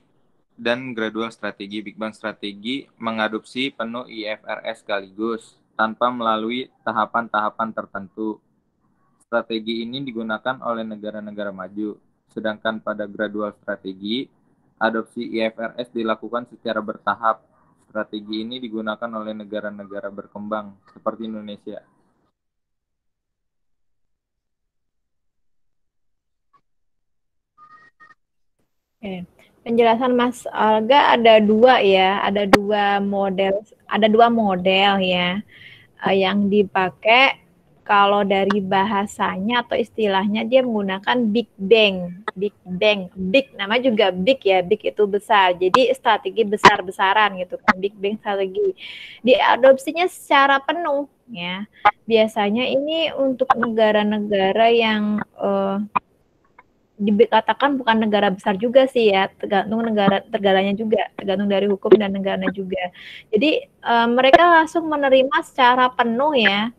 dan gradual strategi. Big Bang strategi mengadopsi penuh IFRS sekaligus tanpa melalui tahapan-tahapan tertentu. Strategi ini digunakan oleh negara-negara maju, sedangkan pada gradual strategi, adopsi IFRS dilakukan secara bertahap. Strategi ini digunakan oleh negara-negara berkembang seperti Indonesia. Oke. Penjelasan Mas Alga ada dua ya, ada dua model ya yang dipakai. Kalau dari bahasanya atau istilahnya dia menggunakan Big Bang, big nama juga big ya, big itu besar. Jadi strategi besar-besaran gitu kan, Big Bang strategi. Diadopsinya secara penuh ya. Biasanya ini untuk negara-negara yang dikatakan bukan negara besar juga sih ya, tergantung negaranya juga, tergantung dari hukum dan negaranya juga. Jadi mereka langsung menerima secara penuh ya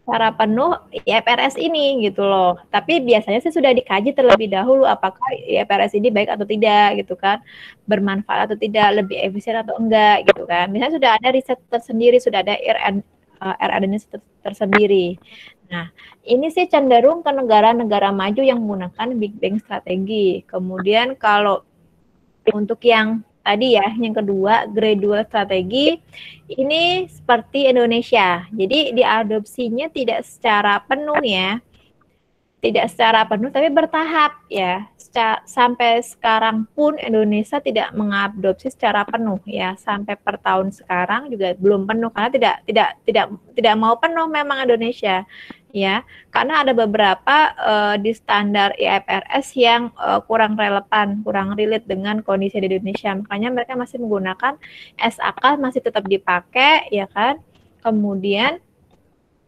secara penuh IFRS ini gitu loh. Tapi biasanya sih sudah dikaji terlebih dahulu apakah IFRS ini baik atau tidak gitu kan, bermanfaat atau tidak, lebih efisien atau enggak gitu kan. Misalnya sudah ada riset tersendiri, sudah ada RR tersendiri. Nah, ini sih cenderung ke negara-negara maju yang menggunakan Big Bang strategi. Kemudian kalau untuk yang tadi ya, yang kedua, gradual strategi, ini seperti Indonesia. Jadi diadopsinya tidak secara penuh ya, tidak secara penuh tapi bertahap ya. Sampai sekarang pun Indonesia tidak mengadopsi secara penuh ya. Sampai per tahun sekarang juga belum penuh karena tidak mau penuh memang Indonesia ya. Karena ada beberapa di standar IFRS yang kurang relevan, kurang relate dengan kondisi di Indonesia. Makanya mereka masih menggunakan SAK masih tetap dipakai ya kan. Kemudian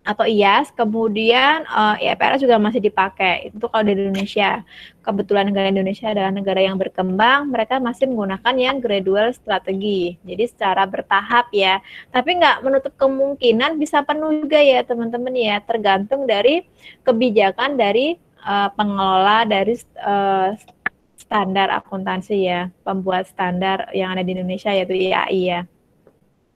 atau IAS, kemudian IFRS juga masih dipakai. Itu kalau di Indonesia. Kebetulan negara Indonesia adalah negara yang berkembang, mereka masih menggunakan yang gradual strategi. Jadi secara bertahap ya. Tapi nggak menutup kemungkinan bisa penuh juga ya teman-teman ya. Tergantung dari kebijakan dari pengelola dari standar akuntansi ya. Pembuat standar yang ada di Indonesia yaitu IAI ya.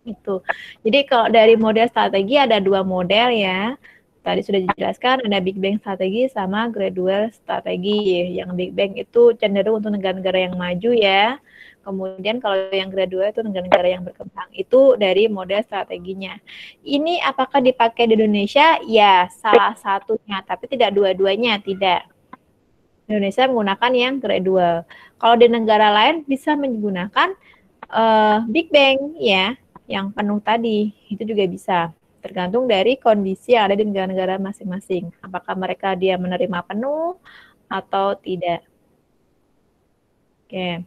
Itu. Jadi kalau dari model strategi ada dua model ya. Tadi sudah dijelaskan ada Big Bang strategi sama gradual strategi. Yang Big Bang itu cenderung untuk negara-negara yang maju ya. Kemudian kalau yang gradual itu negara-negara yang berkembang. Itu dari model strateginya. Ini apakah dipakai di Indonesia? Ya, salah satunya, tapi tidak dua-duanya, tidak. Indonesia menggunakan yang gradual. Kalau di negara lain bisa menggunakan Big Bang ya, yang penuh tadi, itu juga bisa. Tergantung dari kondisi yang ada di negara-negara masing-masing. Apakah mereka dia menerima penuh atau tidak. Oke.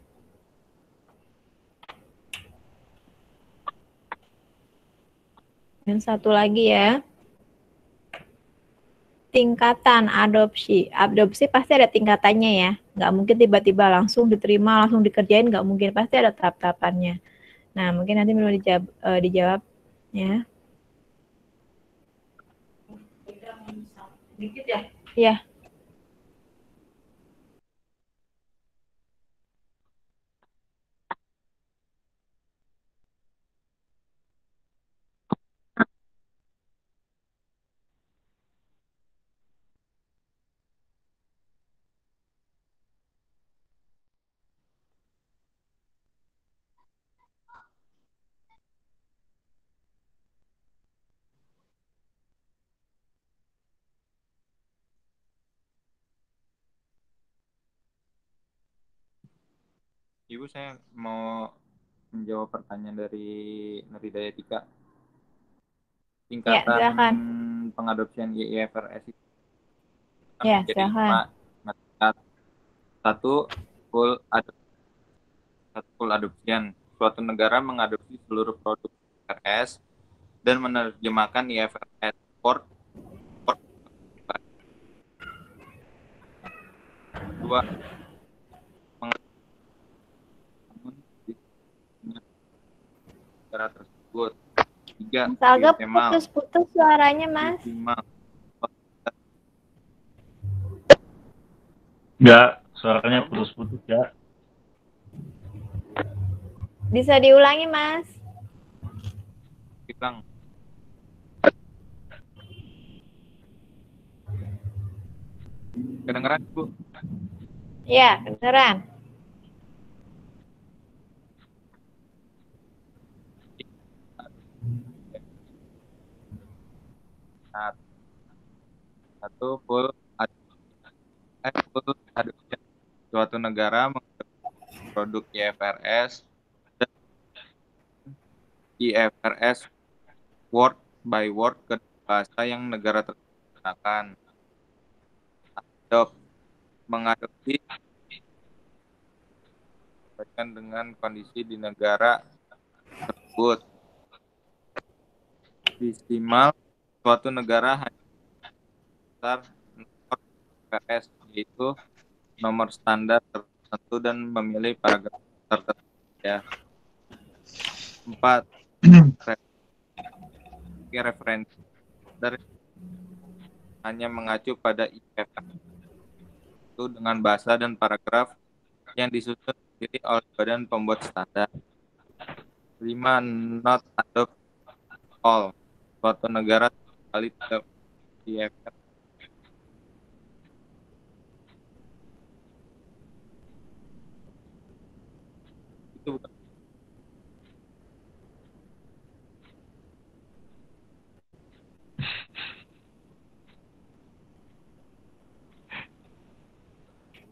Dan satu lagi ya. Tingkatan adopsi. Adopsi pasti ada tingkatannya ya. Nggak mungkin tiba-tiba langsung diterima, langsung dikerjain, nggak mungkin. Pasti ada tahap-tahapannya. Nah, mungkin nanti mau dijawab ya. Dikit ya? Iya. Ibu, saya mau menjawab pertanyaan dari Nuridaya Tika. Tingkatan silakan. pengadopsian IFRS itu Ya, menjadi silakan. 5. Satu, full adoption. Suatu negara mengadopsi seluruh produk IFRS dan menerjemahkan IFRS Port. Dua, negara tersebut. 3, Mas Alga putus-putus suaranya, Mas. Enggak, suaranya putus-putus ya. Bisa diulangi, Mas. Bilang. Kedengeran, Bu? Iya, kedengeran. Satu, full adoption. Suatu negara mengadopsi produk IFRS dan IFRS word by word ke bahasa yang negara tersebut gunakan. Mengadopsi dengan kondisi di negara tersebut. Maksimal suatu negara hanya besar nomor IFRS, yaitu nomor standar tertentu dan memilih paragraf tertentu ya. 4. Referensi dari hanya mengacu pada IFRS itu dengan bahasa dan paragraf yang disusun sendiri oleh badan pembuat standar. 5. Not adopt all. Suatu negara sekali tidak IFRS. Itu bukan.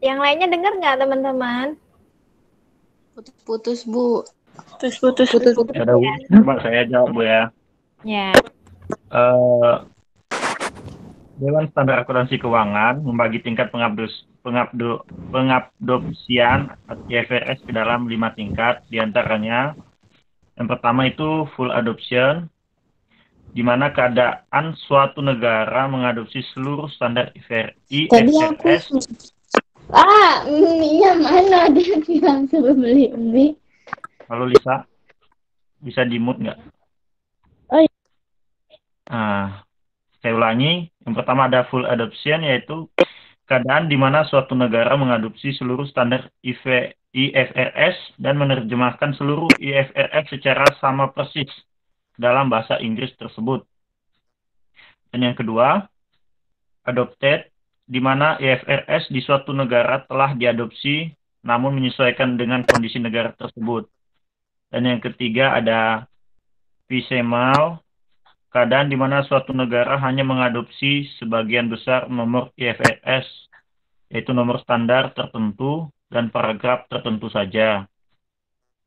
Yang lainnya dengar nggak teman-teman? Putus-putus, Bu. Putus-putus. Ya udah, Bu. Coba saya jawab, Bu ya. Ya. Dewan Standar Akuntansi Keuangan membagi tingkat pengadopsian IFRS ke dalam 5 tingkat. Di antaranya, yang pertama itu full adoption, di mana keadaan suatu negara mengadopsi seluruh standar IFRS. Mie-nya mana? Dia bilang suruh beli mie. Halo Lisa, bisa di-mute nggak? Oh iya. Saya ulangi, yang pertama ada full adoption, yaitu keadaan di mana suatu negara mengadopsi seluruh standar IFRS dan menerjemahkan seluruh IFRS secara sama persis dalam bahasa Inggris tersebut. Dan yang kedua, adopted, di mana IFRS di suatu negara telah diadopsi namun menyesuaikan dengan kondisi negara tersebut. Dan yang ketiga ada piecemeal, keadaan di mana suatu negara hanya mengadopsi sebagian besar nomor IFRS, yaitu nomor standar tertentu dan paragraf tertentu saja.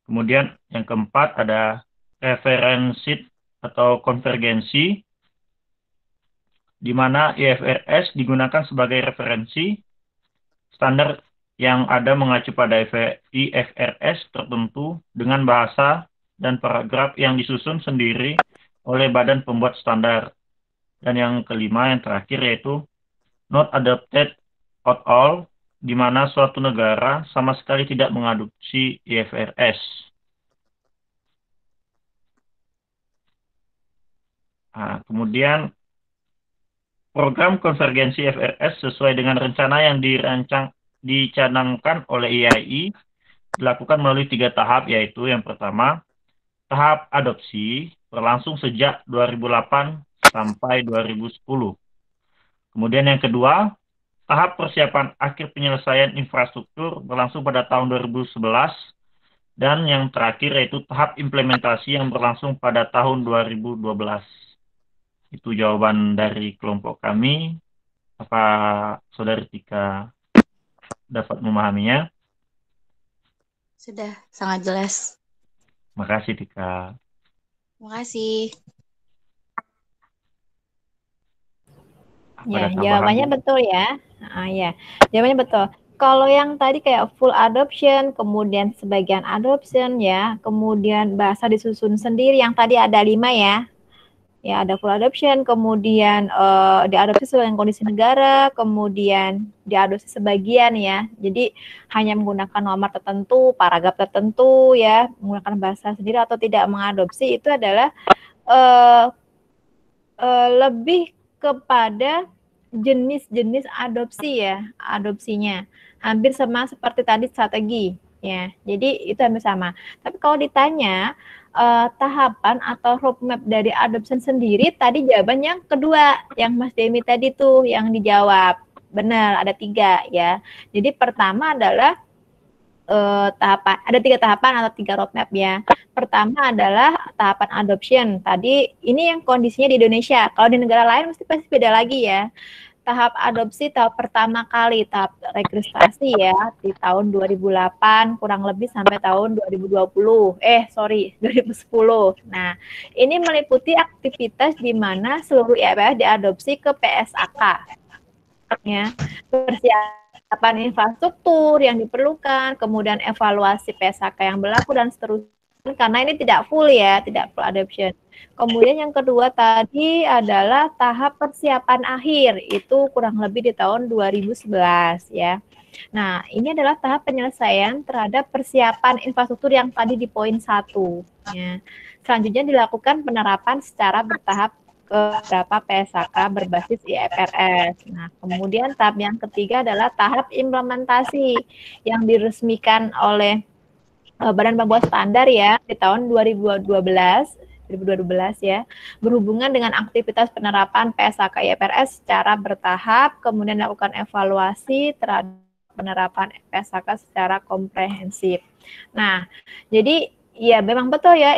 Kemudian yang keempat ada referensi atau konvergensi, di mana IFRS digunakan sebagai referensi standar yang ada mengacu pada IFRS tertentu dengan bahasa dan paragraf yang disusun sendiri oleh badan pembuat standar. Dan yang kelima, yang terakhir, yaitu not adopted at all, di mana suatu negara sama sekali tidak mengadopsi IFRS. Kemudian program konvergensi IFRS sesuai dengan rencana yang dicanangkan oleh IAI dilakukan melalui 3 tahap, yaitu yang pertama, tahap adopsi berlangsung sejak 2008 sampai 2010. Kemudian yang kedua, tahap persiapan akhir penyelesaian infrastruktur berlangsung pada tahun 2011. Dan yang terakhir yaitu tahap implementasi yang berlangsung pada tahun 2012. Itu jawaban dari kelompok kami. Apa Saudari Tika dapat memahaminya? Sudah, sangat jelas. Makasih Tika. Makasih. Ya, jawabannya betul ya. Ya, jawabannya betul. Kalau yang tadi kayak full adoption, kemudian sebagian adoption ya, kemudian bahasa disusun sendiri, yang tadi ada 5 ya. Ya, ada full adoption, kemudian diadopsi sesuai dengan kondisi negara, kemudian diadopsi sebagian ya. Jadi hanya menggunakan nomor tertentu, paragraf tertentu ya, menggunakan bahasa sendiri atau tidak mengadopsi, itu adalah lebih kepada jenis-jenis adopsi ya, adopsinya. Hampir sama seperti tadi strategi ya. Jadi itu hampir sama. Tapi kalau ditanya tahapan atau roadmap dari adoption sendiri, tadi jawaban yang kedua, yang Mas Demi tadi tuh yang dijawab. Benar, ada 3 ya. Jadi pertama adalah tahapan, ada 3 tahapan atau 3 roadmap ya. Pertama adalah tahapan adoption. Tadi ini yang kondisinya di Indonesia. Kalau di negara lain pasti beda lagi ya. Tahap adopsi tahap pertama kali, tahap registrasi ya, di tahun 2008 kurang lebih sampai tahun 2010. 2010. Nah, ini meliputi aktivitas di mana seluruh IFRS diadopsi ke PSAK. Ya, persiapan infrastruktur yang diperlukan, kemudian evaluasi PSAK yang berlaku dan seterusnya. Karena ini tidak full ya, tidak full adoption. Kemudian yang kedua tadi adalah tahap persiapan akhir, itu kurang lebih di tahun 2011 ya. Nah, ini adalah tahap penyelesaian terhadap persiapan infrastruktur yang tadi di poin 1 ya. Selanjutnya dilakukan penerapan secara bertahap ke beberapa PSAK berbasis IFRS. Nah, kemudian tahap yang ketiga adalah tahap implementasi yang diresmikan oleh Badan Pembuat Standar ya di tahun 2012 ya, berhubungan dengan aktivitas penerapan PSAK IFRS secara bertahap, kemudian lakukan evaluasi terhadap penerapan PSAK secara komprehensif. Nah, jadi ya memang betul ya,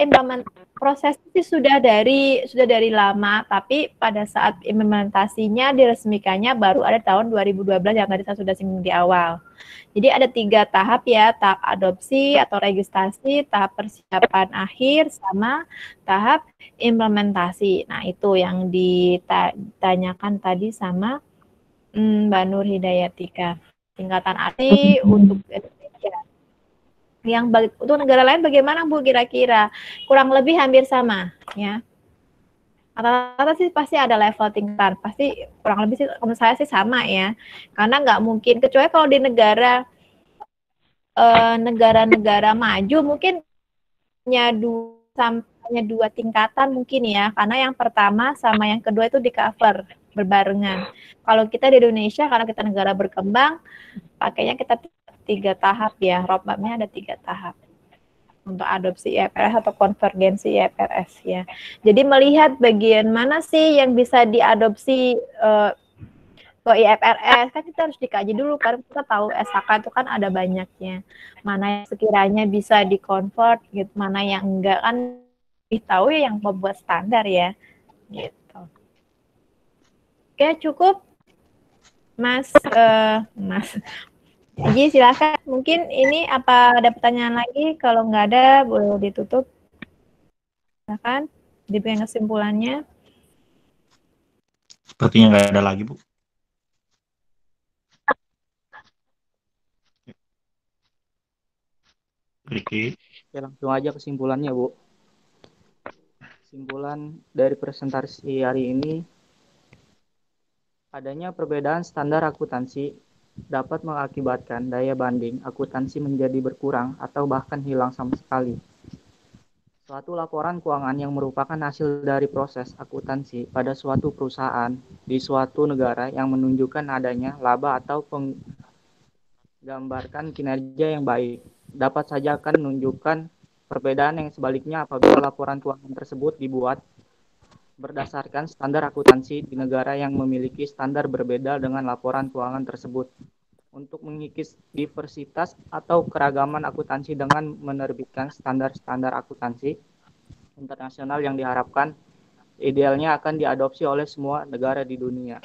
proses itu sudah dari lama, tapi pada saat implementasinya diresmikannya baru ada tahun 2012 yang tadi saya sudah singgung di awal. Jadi ada 3 tahap ya, tahap adopsi atau registrasi, tahap persiapan akhir, sama tahap implementasi. Nah, itu yang ditanyakan tadi sama Mbak Nur Hidayatika. Tingkatan ASI untuk Indonesia. Untuk negara lain bagaimana Bu kira-kira? Kurang lebih hampir sama ya. Rata-rata sih pasti ada level tingkatan, pasti kurang lebih sih menurut saya sih sama ya, karena nggak mungkin, kecuali kalau di negara-negara maju mungkin hanya 2 tingkatan mungkin ya, karena yang pertama sama yang kedua itu di cover berbarengan. Kalau kita di Indonesia karena kita negara berkembang, pakainya kita 3 tahap ya, roadmap-nya ada 3 tahap untuk adopsi IFRS atau konvergensi IFRS ya. Jadi melihat bagian mana sih yang bisa diadopsi ke IFRS, kan kita harus dikaji dulu karena kita tahu SHK itu kan ada banyaknya. Mana yang sekiranya bisa dikonvert gitu, mana yang enggak, kan tahu ya yang membuat standar ya. Gitu. Oke, cukup. Mas Ji, silakan. Mungkin ini apa ada pertanyaan lagi? Kalau nggak ada, boleh ditutup. Silakan, diberikan kesimpulannya. Sepertinya nggak ada lagi, Bu. Riki. Ya, langsung aja kesimpulannya, Bu. Kesimpulan dari presentasi hari ini, adanya perbedaan standar akuntansi dapat mengakibatkan daya banding akuntansi menjadi berkurang atau bahkan hilang sama sekali. Suatu laporan keuangan yang merupakan hasil dari proses akuntansi pada suatu perusahaan di suatu negara yang menunjukkan adanya laba atau menggambarkan kinerja yang baik, dapat saja akan menunjukkan perbedaan yang sebaliknya apabila laporan keuangan tersebut dibuat berdasarkan standar akuntansi di negara yang memiliki standar berbeda dengan laporan keuangan tersebut. Untuk mengikis diversitas atau keragaman akuntansi dengan menerbitkan standar-standar akuntansi internasional yang diharapkan idealnya akan diadopsi oleh semua negara di dunia.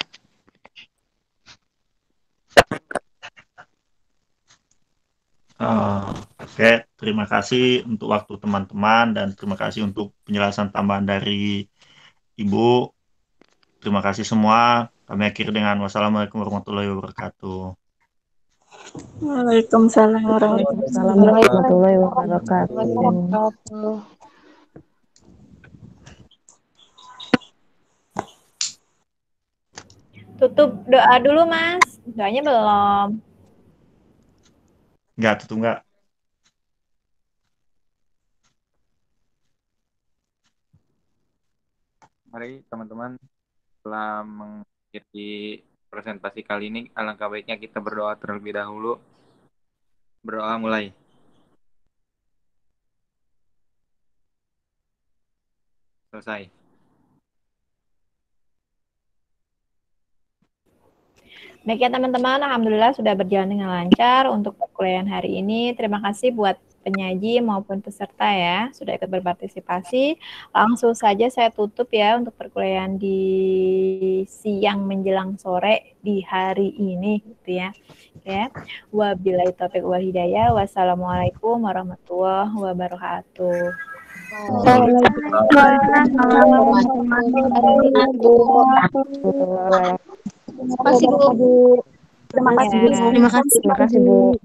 Oke, terima kasih untuk waktu teman-teman dan terima kasih untuk penjelasan tambahan dari Ibu. Terima kasih semua. Kami akhiri dengan wassalamualaikum warahmatullahi wabarakatuh. Waalaikumsalam warahmatullahi wabarakatuh. Tutup doa dulu, Mas. Doanya belum. Enggak, tutup enggak. Mari teman-teman, setelah mengakhiri presentasi kali ini, alangkah baiknya kita berdoa terlebih dahulu. Berdoa mulai. Selesai. Baik ya teman-teman, alhamdulillah sudah berjalan dengan lancar untuk perkuliahan hari ini. Terima kasih buat penyaji maupun peserta ya, sudah ikut berpartisipasi. Langsung saja saya tutup ya untuk perkuliahan di siang menjelang sore di hari ini gitu ya. Ya. Wabillahi taufiq wal hidayah. Wassalamualaikum warahmatullahi wabarakatuh. Terima kasih, Bu. Terima kasih, Bu. Terima kasih, Bu.